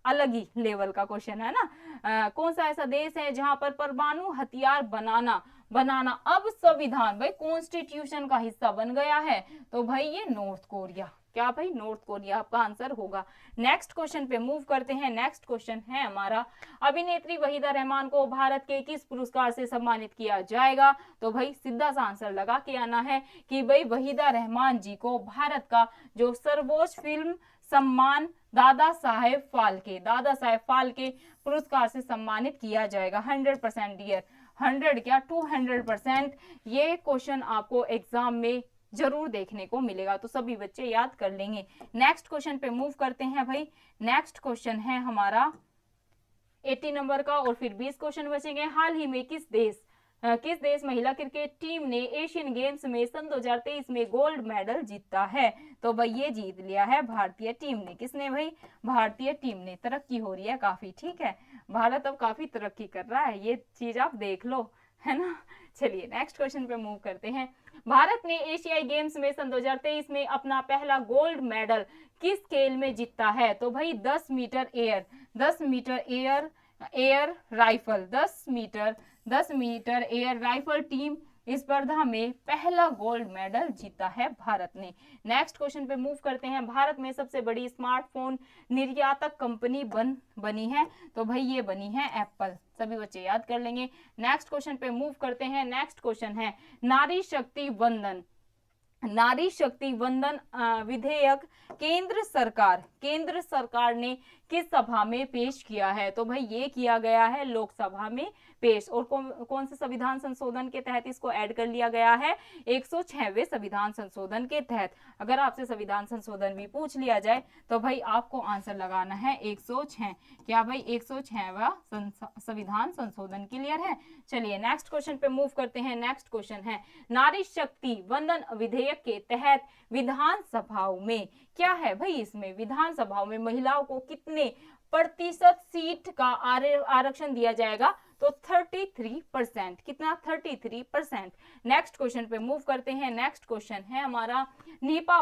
अलग ही लेवल का क्वेश्चन है ना। कौन सा ऐसा देश है जहां पर परमाणु हथियार बनाना अब संविधान, भाई कॉन्स्टिट्यूशन का हिस्सा बन गया है? तो भाई ये नॉर्थ कोरिया। क्या भाई? नॉर्थ कोरिया आपका आंसर होगा। नेक्स्ट क्वेश्चन पे मूव करते हैं। नेक्स्ट क्वेश्चन है हमारा, अभिनेत्री वहीदा रहमान को भारत के किस पुरस्कार से सम्मानित किया जाएगा? तो भाई सीधा सा आंसर लगा के आना है कि भाई वहीदा रहमान जी को भारत का जो सर्वोच्च फिल्म सम्मान दादा साहेब फाल्के पुरस्कार से सम्मानित किया जाएगा। 100% डियर, 100 क्या 200% ये क्वेश्चन आपको एग्जाम में जरूर देखने को मिलेगा, तो सभी बच्चे याद कर लेंगे। नेक्स्ट क्वेश्चन पे मूव करते हैं भाई। नेक्स्ट क्वेश्चन है हमारा 80 नंबर का और फिर 20 क्वेश्चन बचेंगे। हाल ही में किस देश महिला क्रिकेट टीम ने एशियन गेम्स में सन 2023 में गोल्ड मेडल जीता है? तो भाई ये जीत लिया है भारतीय टीम ने। किसने भाई? भारतीय टीम ने। तरक्की हो रही है काफी। ठीक है, भारत अब काफी तरक्की कर रहा है, ये चीज आप देख लो, है ना। चलिए नेक्स्ट क्वेश्चन पे मूव करते हैं। भारत ने एशियाई गेम्स में सन 2023 में अपना पहला गोल्ड मेडल किस खेल में जीता है? तो भाई 10 meter air rifle, 10 meter air rifle team स्पर्धा में पहला गोल्ड मेडल जीता है भारत ने। नेक्स्ट क्वेश्चन पे मूव करते हैं। भारत में सबसे बड़ी स्मार्टफोन निर्यातक कंपनी बनी है? तो भाई ये बनी है एप्पल। सभी बच्चे याद कर लेंगे। नेक्स्ट क्वेश्चन पे मूव करते हैं। नेक्स्ट क्वेश्चन है, नारी शक्ति वंदन विधेयक केंद्र सरकार ने किस सभा में पेश किया है? तो भाई ये किया गया है लोकसभा में पेश। और कौन से संविधान संशोधन के तहत इसको ऐड कर लिया गया है? 106वें संविधान संशोधन के तहत। अगर आपसे संविधान संशोधन भी पूछ लिया जाए तो भाई आपको आंसर लगाना है 106। क्या भाई? 106वां संविधान संशोधन। क्लियर है? चलिए नेक्स्ट क्वेश्चन पे मूव करते हैं। नेक्स्ट क्वेश्चन है, नारी शक्ति वंदन विधेयक के तहत विधानसभाओं में क्या है भाई? इसमें विधानसभाओं में महिलाओं को कितने प्रतिशत सीट का आरक्षण दिया जाएगा? तो 33%। कितना? 33%। नेक्स्ट क्वेश्चन पे मूव करते हैं। नेक्स्ट क्वेश्चन है हमारा, निपा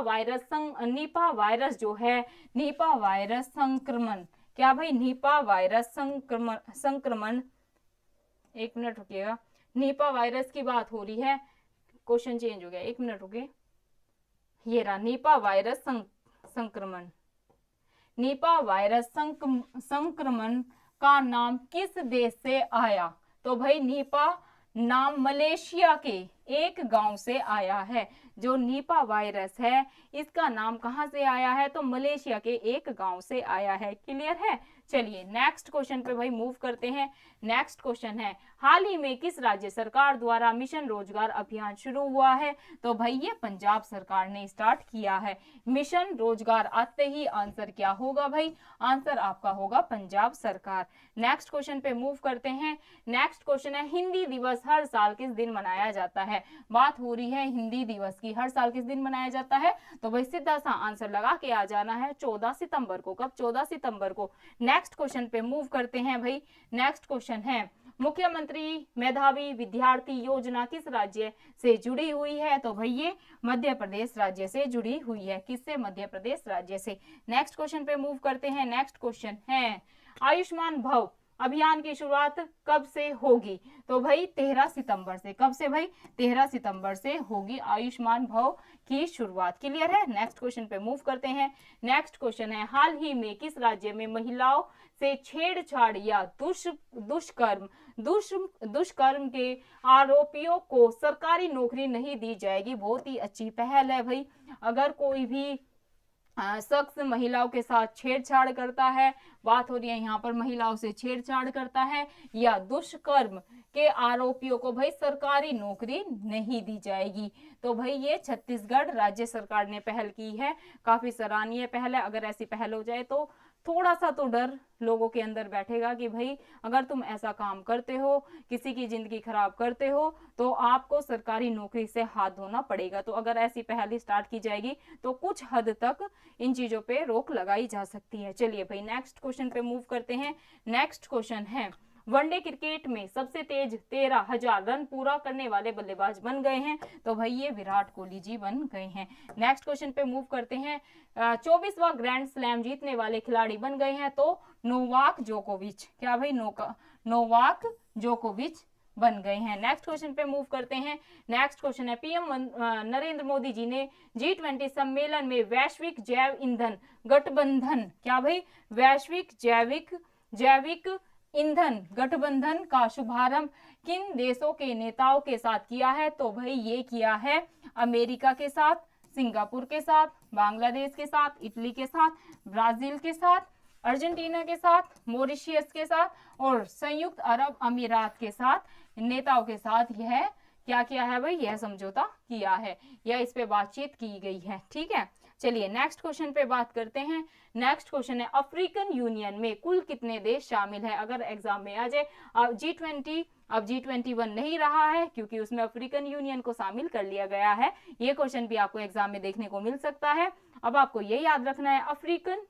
वायरस जो है, निपा वायरस संक्रमण। क्या भाई? निपा वायरस संक्रमण, एक मिनट रुकिएगा, निपा वायरस की बात हो रही है, क्वेश्चन चेंज हो गया, एक मिनट रुकिए। ये रहा निपा वायरस संक्रमण। निपा वायरस संक्रमण का नाम किस देश से आया? तो भाई निपा नाम मलेशिया के एक गांव से आया है। जो निपा वायरस है इसका नाम कहां से आया है? तो मलेशिया के एक गांव से आया है। क्लियर है? चलिए नेक्स्ट क्वेश्चन पे भाई मूव करते हैं। नेक्स्ट क्वेश्चन है, हाल ही में किस राज्य सरकार द्वारा मिशन रोजगार अभियान शुरू हुआ है? तो भाई ये पंजाब सरकार ने स्टार्ट किया है। मिशन रोजगार आते ही आंसर क्या होगा भाई? आंसर आपका होगा पंजाब सरकार। नेक्स्ट क्वेश्चन पे मूव करते हैं। नेक्स्ट क्वेश्चन है, हिंदी दिवस हर साल किस दिन मनाया जाता है? बात हो रही है हिंदी दिवस की, हर साल किस दिन मनाया जाता है? तो भाई सीधा सा आंसर लगा के आ जाना है 14 सितंबर को। कब? 14 सितंबर को। नेक्स्ट क्वेश्चन पे मूव करते हैं भाई। नेक्स्ट क्वेश्चन है, मुख्यमंत्री मेधावी विद्यार्थी योजना किस राज्य से जुड़ी हुई है? तो भाई ये मध्य प्रदेश राज्य से जुड़ी हुई है। किससे? मध्य प्रदेश राज्य से। नेक्स्ट क्वेश्चन पे मूव करते हैं। नेक्स्ट क्वेश्चन है, आयुष्मान भव अभियान की शुरुआत कब से होगी? तो भाई 13 सितंबर से। कब से भाई? 13 सितंबर से होगी आयुष्मान भव की शुरुआत। क्लियर है? नेक्स्ट क्वेश्चन पे मूव करते हैं। नेक्स्ट क्वेश्चन है, हाल ही में किस राज्य में महिलाओं से छेड़छाड़ या दुष्कर्म के आरोपियों को सरकारी नौकरी नहीं दी जाएगी? बहुत ही अच्छी पहल है भाई। अगर कोई भी शख्स महिलाओं के साथ छेड़छाड़ करता है, बात हो रही है यहाँ पर महिलाओं से छेड़छाड़ करता है या दुष्कर्म के आरोपियों को भाई सरकारी नौकरी नहीं दी जाएगी। तो भाई ये छत्तीसगढ़ राज्य सरकार ने पहल की है, काफी सराहनीय पहल है। अगर ऐसी पहल हो जाए तो थोड़ा सा तो डर लोगों के अंदर बैठेगा कि भाई अगर तुम ऐसा काम करते हो, किसी की जिंदगी खराब करते हो, तो आपको सरकारी नौकरी से हाथ धोना पड़ेगा। तो अगर ऐसी पहल स्टार्ट की जाएगी तो कुछ हद तक इन चीजों पे रोक लगाई जा सकती है। चलिए भाई नेक्स्ट क्वेश्चन पे मूव करते हैं। नेक्स्ट क्वेश्चन है, वनडे क्रिकेट में सबसे तेज 13,000 रन पूरा करने वाले बल्लेबाज बन गए हैं। तो भाई ये विराट कोहली जी बन गए हैं। नेक्स्ट क्वेश्चन पे मूव करते हैं। 24वां ग्रैंड स्लैम जीतने वाले खिलाड़ी बन गए हैं। तो नोवाक जोकोविच, क्या भाई नोवाक जोकोविच बन गए हैं। नेक्स्ट क्वेश्चन पे मूव करते हैं। नेक्स्ट क्वेश्चन है, पीएम नरेंद्र मोदी जी ने G20 सम्मेलन में वैश्विक जैव ईंधन गठबंधन, क्या भाई वैश्विक जैविक ईंधन गठबंधन का शुभारंभ किन देशों के नेताओं के साथ किया है। तो भाई ये किया है अमेरिका के साथ, सिंगापुर के साथ, बांग्लादेश के साथ, इटली के साथ, ब्राजील के साथ, अर्जेंटीना के साथ, मॉरिशस के साथ और संयुक्त अरब अमीरात के साथ नेताओं के साथ यह क्या किया है भाई, यह समझौता किया है या इस पे बातचीत की गई है। ठीक है, चलिए नेक्स्ट क्वेश्चन पे बात करते हैं। नेक्स्ट क्वेश्चन है, अफ्रीकन यूनियन में कुल कितने देश शामिल है। अगर एग्जाम में आ जाए G20, अब G21 नहीं रहा है क्योंकि उसमें अफ्रीकन यूनियन को शामिल कर लिया गया है। ये क्वेश्चन भी आपको एग्जाम में देखने को मिल सकता है। अब आपको ये याद रखना है, अफ्रीकन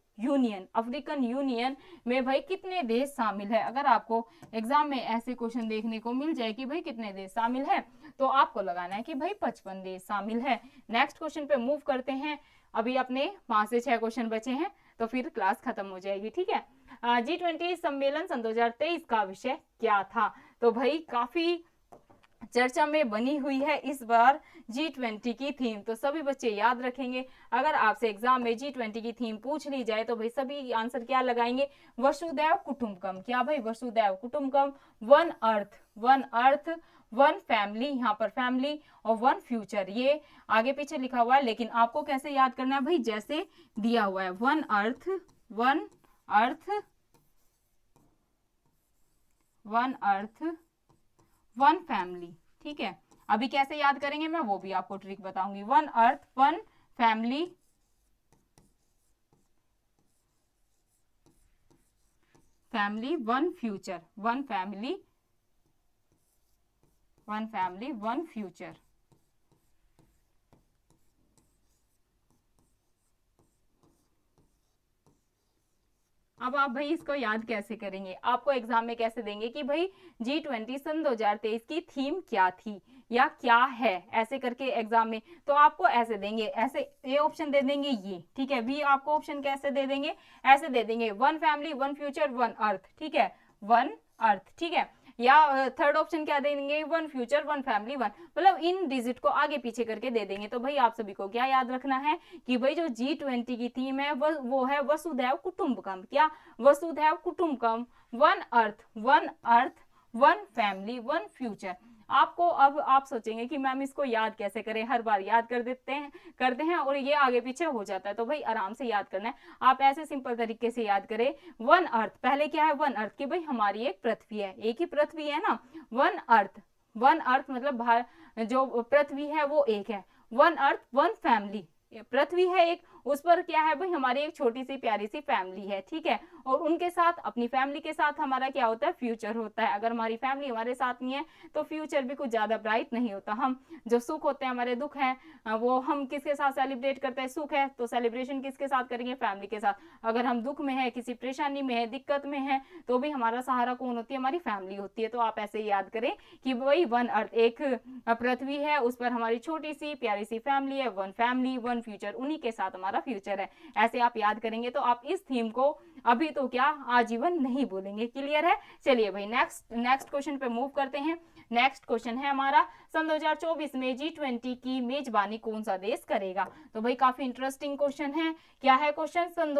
यूनियन में भाई कितने देश शामिल है। अगर आपको एग्जाम में ऐसे क्वेश्चन देखने को मिल जाए कि भाई कितने देश शामिल है, तो आपको लगाना है कि भाई 55 देश शामिल है। नेक्स्ट क्वेश्चन पे मूव करते हैं। अभी अपने 5 से 6 क्वेश्चन बचे हैं तो फिर क्लास खत्म हो जाएगी। ठीक है, G20 सम्मेलन सन 2023 का विषय क्या था। तो भाई काफी चर्चा में बनी हुई है इस बार G20 की थीम, तो सभी बच्चे याद रखेंगे। अगर आपसे एग्जाम में G20 की थीम पूछ ली जाए तो भाई सभी आंसर क्या लगाएंगे, वसुधैव कुटुंबकम। क्या भाई वसुधैव कुटुंबकम, वन अर्थ वन फैमिली, यहाँ पर फैमिली और वन फ्यूचर, ये आगे पीछे लिखा हुआ है लेकिन आपको कैसे याद करना है भाई, जैसे दिया हुआ है, वन अर्थ वन फैमिली। ठीक है, अभी कैसे याद करेंगे मैं वो भी आपको ट्रिक बताऊंगी। One earth one family one future, one family one future. अब आप भाई इसको याद कैसे करेंगे, आपको एग्जाम में कैसे देंगे कि भाई G20 सन 2023 की थीम क्या थी या क्या है, ऐसे करके एग्जाम में तो आपको ऐसे देंगे, ऐसे ए ऑप्शन दे देंगे ये। ठीक है, बी आपको ऑप्शन कैसे दे देंगे, ऐसे दे देंगे, one family one future one earth. ठीक है, वन अर्थ। ठीक है, या थर्ड ऑप्शन क्या देंगे, one future one family one, मतलब इन डिजिट को आगे पीछे करके दे देंगे। तो भाई आप सभी को क्या याद रखना है कि भाई जो G20 की थीम है वो है वसुधैव कुटुंबकम। क्या, वसुधैव कुटुंबकम, one earth one family one future. आपको अब आप सोचेंगे कि मैम इसको याद कैसे करें, हर बार याद करते हैं और ये आगे पीछे हो जाता है। तो भाई आराम से याद करना है, आप ऐसे सिंपल तरीके से याद करें। वन अर्थ, पहले क्या है, वन अर्थ की भाई हमारी एक पृथ्वी है, एक ही पृथ्वी है ना। वन अर्थ मतलब जो पृथ्वी है वो एक है। वन अर्थ वन फैमिली, पृथ्वी है एक, उस पर क्या है भाई हमारी एक छोटी सी प्यारी सी फैमिली है। ठीक है, और उनके साथ, अपनी फैमिली के साथ हमारा क्या होता है, फ्यूचर होता है। अगर हमारी फैमिली हमारे साथ नहीं है तो फ्यूचर भी कुछ ज्यादा ब्राइट नहीं होता। हम जो सुख होते हैं, हमारे दुख है, वो हम किसके साथ सेलिब्रेट करते हैं, सुख है तो सेलिब्रेशन किसके साथ करेंगे, फैमिली के साथ। अगर हम दुख में है, किसी परेशानी में है, दिक्कत में है, तो भी हमारा सहारा कौन होती है, हमारी फैमिली होती है। तो आप ऐसे याद करें कि वही वन अर्थ, एक पृथ्वी है, उस पर हमारी छोटी सी प्यारी सी फैमिली है, वन फैमिली वन फ्यूचर, उन्हीं के साथ हमारा फ्यूचर है। ऐसे आप याद करेंगे तो आप इस थीम को अभी तो क्या आजीवन नहीं भूलेंगे। क्लियर है। चलिए भाई नेक्स्ट क्वेश्चन पे मूव करते हैं। नेक्स्ट क्वेश्चन है हमारा, सन 2024 में G20 की मेजबानी कौन सा देश करेगा। तो भाई काफी इंटरेस्टिंग क्वेश्चन है। क्या है क्वेश्चन, सन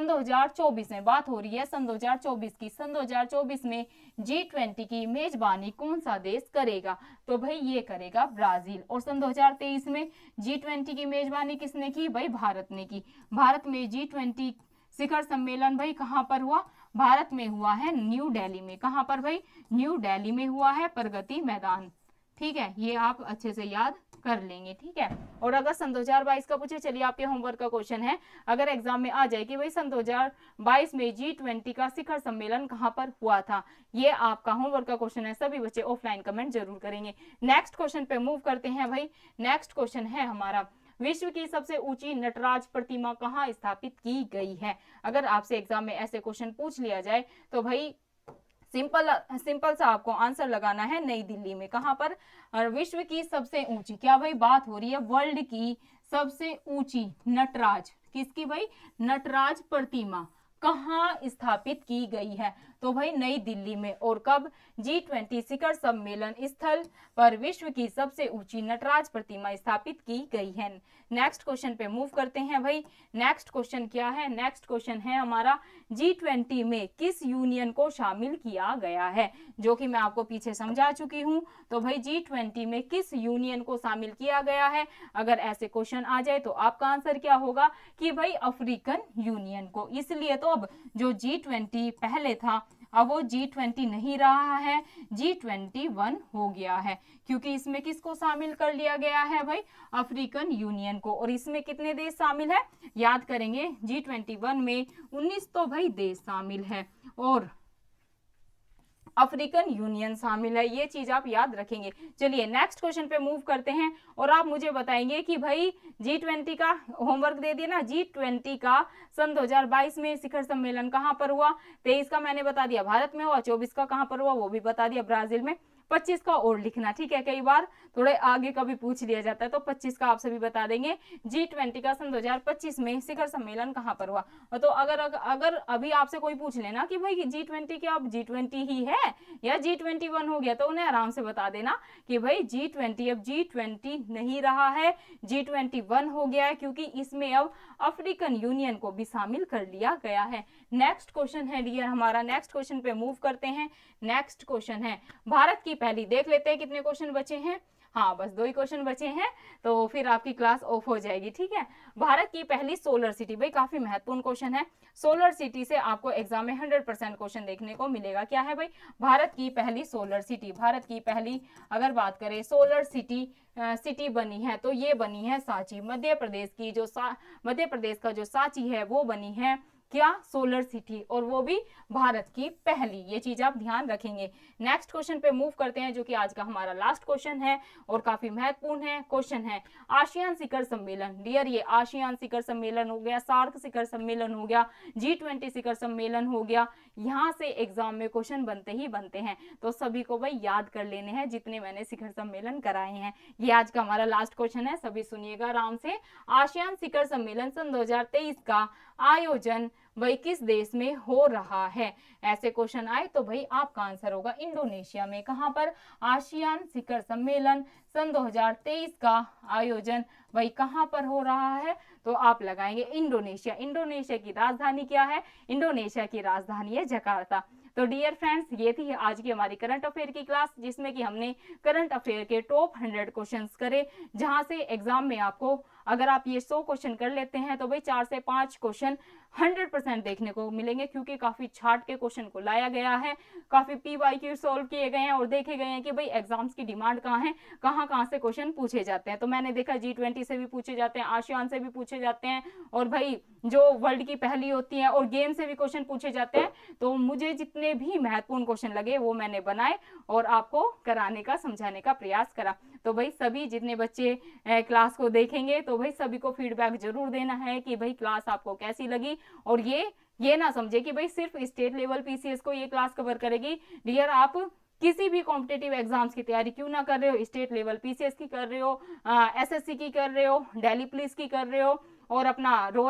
2024 में बात हो रही है, सन 2024 की। सन 2024 में G20 की मेजबानी कौन सा देश करेगा। तो भाई ये करेगा ब्राजील। और सन 2023 में G20 की मेजबानी किसने की, भाई भारत ने की। भारत में G20 शिखर सम्मेलन भाई कहां पर हुआ, भारत में हुआ है, न्यू दिल्ली में। कहां पर भाई, न्यू दिल्ली में हुआ है, प्रगति मैदान। ठीक है, ये आप अच्छे से याद कर लेंगे, ठीक है। और अगर सन 2022 का पूछे, चलिए आपके होमवर्क का क्वेश्चन है, अगर एग्जाम में आ जाए कि भाई सन 2022 में G20 का शिखर सम्मेलन कहां पर हुआ था, ये आपका होमवर्क का क्वेश्चन है। सभी बच्चे ऑफलाइन कमेंट जरूर करेंगे। नेक्स्ट क्वेश्चन पे मूव करते हैं भाई। नेक्स्ट क्वेश्चन है हमारा, विश्व की सबसे ऊंची नटराज प्रतिमा कहां स्थापित की गई है। अगर आपसे एग्जाम में ऐसे क्वेश्चन पूछ लिया जाए तो भाई सिंपल सा आपको आंसर लगाना है, नई दिल्ली में। कहां पर? विश्व की सबसे ऊंची, क्या भाई बात हो रही है वर्ल्ड की सबसे ऊंची नटराज, किसकी भाई? नटराज प्रतिमा कहां स्थापित की गई है? तो भाई नई दिल्ली में। और कब? G20 शिखर सम्मेलन स्थल पर विश्व की सबसे ऊंची नटराज प्रतिमा स्थापित की गई है। नेक्स्ट क्वेश्चन पे मूव करते हैं भाई। नेक्स्ट क्वेश्चन क्या है? नेक्स्ट क्वेश्चन है हमारा, G20 में किस यूनियन को शामिल किया गया है, जो कि मैं आपको पीछे समझा चुकी हूं। तो भाई G20 में किस यूनियन को शामिल किया गया है? अगर ऐसे क्वेश्चन आ जाए तो आपका आंसर क्या होगा कि भाई अफ्रीकन यूनियन को। इसलिए तो अब जो G20 पहले था, अब वो G20 नहीं रहा है, G21 हो गया है, क्योंकि इसमें किसको शामिल कर लिया गया है भाई? अफ्रीकन यूनियन को। और इसमें कितने देश शामिल है? याद करेंगे, G21 में 19 तो भाई देश शामिल है और अफ्रीकन यूनियन शामिल है, ये चीज आप याद रखेंगे। चलिए नेक्स्ट क्वेश्चन पे मूव करते हैं और आप मुझे बताएंगे कि भाई G20 का होमवर्क दे दिया ना, G20 का सन 2022 में शिखर सम्मेलन कहां पर हुआ? 23 का मैंने बता दिया भारत में हुआ, 24 का कहां पर हुआ वो भी बता दिया ब्राजील में, 25 का और लिखना, ठीक है। कई बार थोड़े आगे का भी पूछ लिया जाता है, तो 25 का आप सभी बता देंगे। G20 का सन 2025 में शिखर सम्मेलन कहां पर हुआ? तो अगर अभी आपसे कोई पूछ लेना कि भाई G20 क्या अब G20 ही है या G21 हो गया, तो उन्हें आराम से बता देना कि भाई G20 अब G20 नहीं रहा है, G21 हो गया है, क्योंकि इसमें अब अफ्रीकन यूनियन को भी शामिल कर लिया गया है। नेक्स्ट क्वेश्चन है डियर हमारा, नेक्स्ट क्वेश्चन पे मूव करते हैं। नेक्स्ट क्वेश्चन है भारत की पहली, देख लेते हैं कितने क्वेश्चन बचे हैं। हाँ बस 2 ही क्वेश्चन बचे हैं, तो फिर आपकी क्लास ऑफ हो जाएगी, ठीक है। भारत की पहली सोलर सिटी, भाई काफी महत्वपूर्ण क्वेश्चन है। सोलर सिटी से आपको एग्जाम में 100% क्वेश्चन देखने को मिलेगा। क्या है भाई? भारत की पहली सोलर सिटी, भारत की पहली अगर बात करें सोलर सिटी बनी है, तो ये बनी है सांची, मध्य प्रदेश की जो मध्य प्रदेश का जो सांची है वो बनी है क्या? सोलर सिटी, और वो भी भारत की पहली, ये चीज आप ध्यान रखेंगे। नेक्स्ट क्वेश्चन पे मूव करते हैं, जो कि आज का हमारा लास्ट क्वेश्चन है और काफी महत्वपूर्ण है। क्वेश्चन है आसियान शिखर सम्मेलन, डियर ये आसियान शिखर सम्मेलन हो गया, सार्क शिखर सम्मेलन हो गया, G20 शिखर सम्मेलन हो गया, यहाँ से एग्जाम में क्वेश्चन बनते ही बनते हैं, तो सभी को भाई याद कर लेने हैं जितने मैंने शिखर सम्मेलन कराए हैं। ये आज का हमारा लास्ट क्वेश्चन है, सभी सुनिएगा आराम से। आसियान शिखर सम्मेलन सन 2023 का आयोजन भाई किस देश में हो रहा है? ऐसे क्वेश्चन आए तो भाई आपका आंसर होगा इंडोनेशिया में। कहां पर? आसियान शिखर सम्मेलन सन 2023 का आयोजन भाई कहां पर हो रहा है? तो आप लगाएंगे इंडोनेशिया। इंडोनेशिया की राजधानी क्या है? इंडोनेशिया की राजधानी है जकार्ता। तो डियर फ्रेंड्स, ये थी आज की हमारी करंट अफेयर की क्लास, जिसमें कि हमने करंट अफेयर के टॉप 100 क्वेश्चंस करे, जहां से एग्जाम में आपको अगर आप ये 100 क्वेश्चन कर लेते हैं तो भाई 4 से 5 क्वेश्चन 100% देखने को मिलेंगे, क्योंकि काफी छाट के क्वेश्चन को लाया गया है, काफी PYQ सॉल्व किए गए हैं और देखे गए हैं कि भाई एग्जाम्स की डिमांड कहाँ है, कहाँ से क्वेश्चन पूछे जाते हैं। तो मैंने देखा G20 से भी पूछे जाते हैं, आसियान से भी पूछे जाते हैं, और भाई जो वर्ल्ड की पहली होती है और गेम से भी क्वेश्चन पूछे जाते हैं। तो मुझे जितने भी महत्वपूर्ण क्वेश्चन लगे वो मैंने बनाए और आपको कराने का, समझाने का प्रयास करा। तो भाई सभी जितने बच्चे क्लास को देखेंगे तो भाई सभी को फीडबैक जरूर देना है कि भाई क्लास आपको कैसी लगी, और ये ना समझे कि भाई सिर्फ स्टेट लेवल PCS को ये क्लास कवर करेगी। डियर आप किसी भी कॉम्पिटेटिव एग्जाम्स की तैयारी क्यों ना कर रहे हो, स्टेट लेवल PCS की कर रहे हो, SSC की कर रहे हो, दिल्ली पुलिस की कर रहे हो, और अपना रो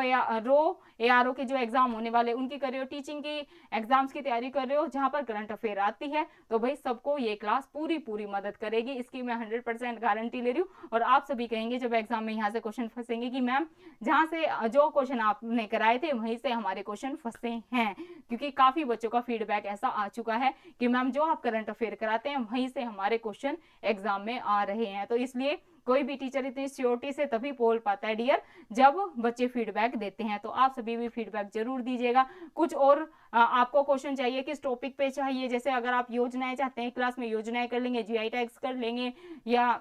ARO के जो एग्जाम होने वाले उनकी कर रहे हो, टीचिंग की एग्जाम्स की तैयारी कर रहे हो जहां पर करंट अफेयर आती है, तो भाई सबको ये क्लास पूरी मदद करेगी, इसकी मैं 100% गारंटी ले रही हूँ। और आप सभी कहेंगे जब एग्जाम में यहाँ से क्वेश्चन फंसेंगे कि मैम जहाँ से जो क्वेश्चन आपने कराए थे वहीं से हमारे क्वेश्चन फंसे हैं, क्योंकि काफी बच्चों का फीडबैक ऐसा आ चुका है कि मैम जो आप करंट अफेयर कराते हैं वहीं से हमारे क्वेश्चन एग्जाम में आ रहे हैं। तो इसलिए कोई भी टीचर इतनी श्योरिटी से तभी बोल पाता है डियर जब बच्चे फीडबैक देते हैं। तो आप सभी भी फीडबैक जरूर दीजिएगा। कुछ और आपको क्वेश्चन चाहिए, किस टॉपिक पे चाहिए, जैसे अगर आप योजनाएं चाहते हैं क्लास में योजनाएं कर लेंगे, GI टैग्स कर लेंगे, या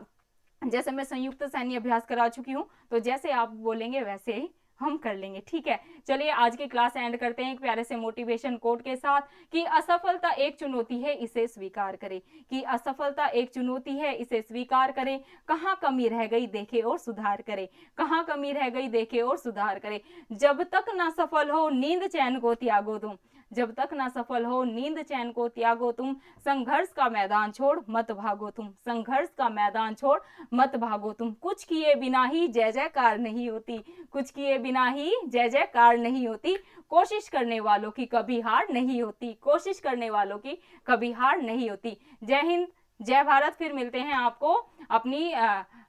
जैसे मैं संयुक्त सैन्य अभ्यास करा चुकी हूँ, तो जैसे आप बोलेंगे वैसे ही हम कर लेंगे, ठीक है। चलिए आज की क्लास एंड करते हैं एक प्यारे से मोटिवेशन कोट के साथ कि असफलता एक चुनौती है, इसे स्वीकार करें। कि असफलता एक चुनौती है, इसे स्वीकार करें। कहाँ कमी रह गई देखे और सुधार करें। कहाँ कमी रह गई देखे और सुधार करें। जब तक ना सफल हो नींद चैन को त्यागो तुम। जब तक ना सफल हो नींद चैन को त्यागो तुम। संघर्ष का मैदान छोड़ मत भागो तुम। संघर्ष का मैदान छोड़ मत भागो तुम। कुछ किए बिना ही जय जयकार नहीं होती। कुछ किए बिना ही जय जयकार नहीं होती। कोशिश करने वालों की कभी हार नहीं होती। कोशिश करने वालों की कभी हार नहीं होती। जय हिंद, जय भारत। फिर मिलते हैं आपको अपनी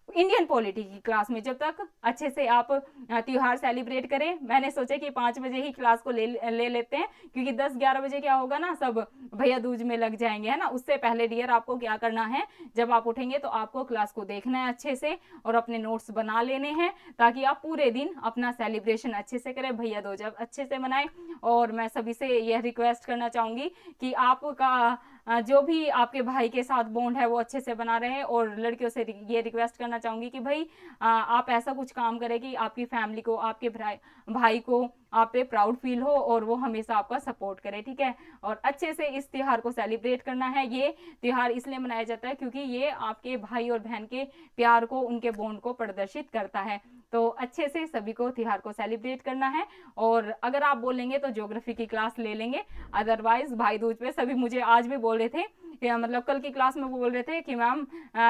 इंडियन पॉलिटी की क्लास में। जब तक अच्छे से आप त्योहार सेलिब्रेट करें। मैंने सोचा कि 5 बजे ही क्लास को ले लेते हैं, क्योंकि 10-11 बजे क्या होगा ना, सब भैया दूज में लग जाएंगे, है ना। उससे पहले डियर आपको क्या करना है, जब आप उठेंगे तो आपको क्लास को देखना है अच्छे से और अपने नोट्स बना लेने हैं, ताकि आप पूरे दिन अपना सेलिब्रेशन अच्छे से करें, भैया दूज अच्छे से मनाएं। और मैं सभी से यह रिक्वेस्ट करना चाहूंगी कि आपका जो भी आपके भाई के साथ बॉन्ड है वो अच्छे से बना रहे हैं। और लड़कियों से ये रिक्वेस्ट करना चाहूंगी कि भाई आप ऐसा कुछ काम करें कि आपकी फैमिली को, आपके भाई को आप पे प्राउड फील हो और वो हमेशा आपका सपोर्ट करे, ठीक है। और अच्छे से इस त्योहार को सेलिब्रेट करना है। ये त्योहार इसलिए मनाया जाता है क्योंकि ये आपके भाई और बहन के प्यार को, उनके बॉन्ड को प्रदर्शित करता है। तो अच्छे से सभी को त्योहार को सेलिब्रेट करना है। और अगर आप बोलेंगे तो ज्योग्राफी की क्लास ले लेंगे। अदरवाइज भाई दूज पे सभी मुझे आज भी बोल रहे थे, मतलब कल की क्लास में वो बोल रहे थे कि मैम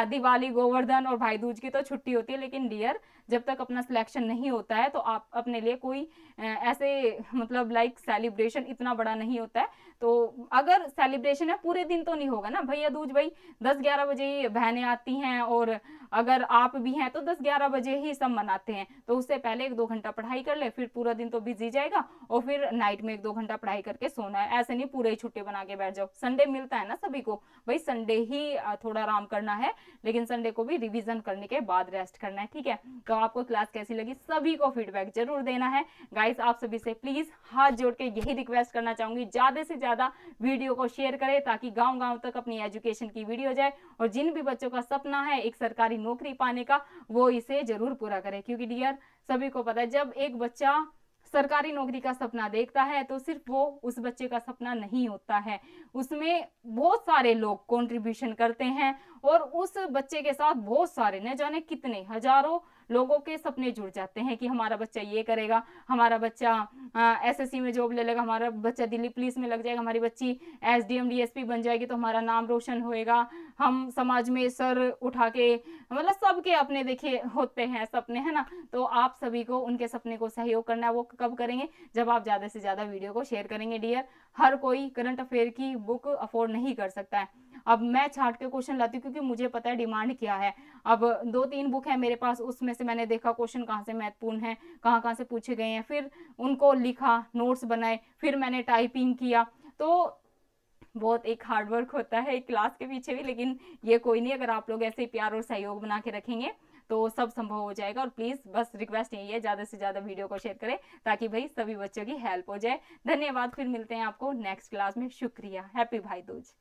दिवाली, गोवर्धन और भाई दूज की तो छुट्टी होती है, लेकिन डियर जब तक अपना सिलेक्शन नहीं होता है तो आप अपने लिए कोई ऐसे मतलब लाइक सेलिब्रेशन इतना बड़ा नहीं होता है। तो अगर सेलिब्रेशन है पूरे दिन तो नहीं होगा ना भैया दूज, भाई 10-11 बजे ही बहनें आती हैं और अगर आप भी हैं तो 10-11 बजे ही सब मनाते हैं। तो उससे पहले 1-2 घंटा पढ़ाई कर ले, फिर पूरा दिन तो बिजी जाएगा और फिर नाइट में 1-2 घंटा पढ़ाई करके सोना है। ऐसे नहीं पूरे ही छुट्टी बना के बैठ जाओ। संडे मिलता है ना सभी को, भाई संडे ही थोड़ा आराम करना है, लेकिन संडे को भी रिवीजन करने के बाद रेस्ट करना है, ठीक है। तो आपको क्लास कैसी लगी सभी को फीडबैक जरूर देना है। गाइस आप सभी से प्लीज हाथ जोड़ के यही रिक्वेस्ट करना चाहूंगी, ज्यादा से ज्यादा वीडियो को शेयर करें ताकि गांव गांव तक अपनी एजुकेशन की वीडियो जाए। और जिन भी बच्चों का सपना है एक सरकारी नौकरी पाने का, वो इसे जरूर पूरा करें। क्योंकि डियर सभी को पता है, जब एक बच्चा सरकारी नौकरी का सपना देखता है तो सिर्फ वो उस बच्चे का सपना नहीं होता है, उसमें बहुत सारे लोग कंट्रीब्यूशन करते हैं और उस बच्चे के साथ बहुत सारे न जाने कितने हजारों लोगों के सपने जुड़ जाते हैं कि हमारा बच्चा ये करेगा, हमारा बच्चा एसएससी में जॉब ले लेगा, हमारा बच्चा दिल्ली पुलिस में लग जाएगा, हमारी बच्ची एसडीएम डीएसपी बन जाएगी तो हमारा नाम रोशन होएगा, हम समाज में सर उठा के, मतलब सबके अपने देखिए होते हैं सपने, है ना। तो आप सभी को उनके सपने को सहयोग करना है। वो कब करेंगे, जब आप ज्यादा से ज्यादा वीडियो को शेयर करेंगे डियर। हर कोई करंट अफेयर की बुक अफोर्ड नहीं कर सकता है। अब मैं छाट के क्वेश्चन लाती हूँ क्योंकि मुझे पता है डिमांड क्या है। अब 2-3 बुक है मेरे पास, उसमें से मैंने देखा क्वेश्चन कहाँ से महत्वपूर्ण है, कहाँ कहाँ से पूछे गए हैं, फिर उनको लिखा, नोट्स बनाए, फिर मैंने टाइपिंग किया। तो बहुत एक हार्ड वर्क होता है एक क्लास के पीछे भी, लेकिन ये कोई नहीं, अगर आप लोग ऐसे प्यार और सहयोग बना के रखेंगे तो सब संभव हो जाएगा। और प्लीज बस रिक्वेस्ट यही है, ज्यादा से ज्यादा वीडियो को शेयर करें ताकि भाई सभी बच्चों की हेल्प हो जाए। धन्यवाद, फिर मिलते हैं आपको नेक्स्ट क्लास में। शुक्रिया, हैप्पी भाई दूज।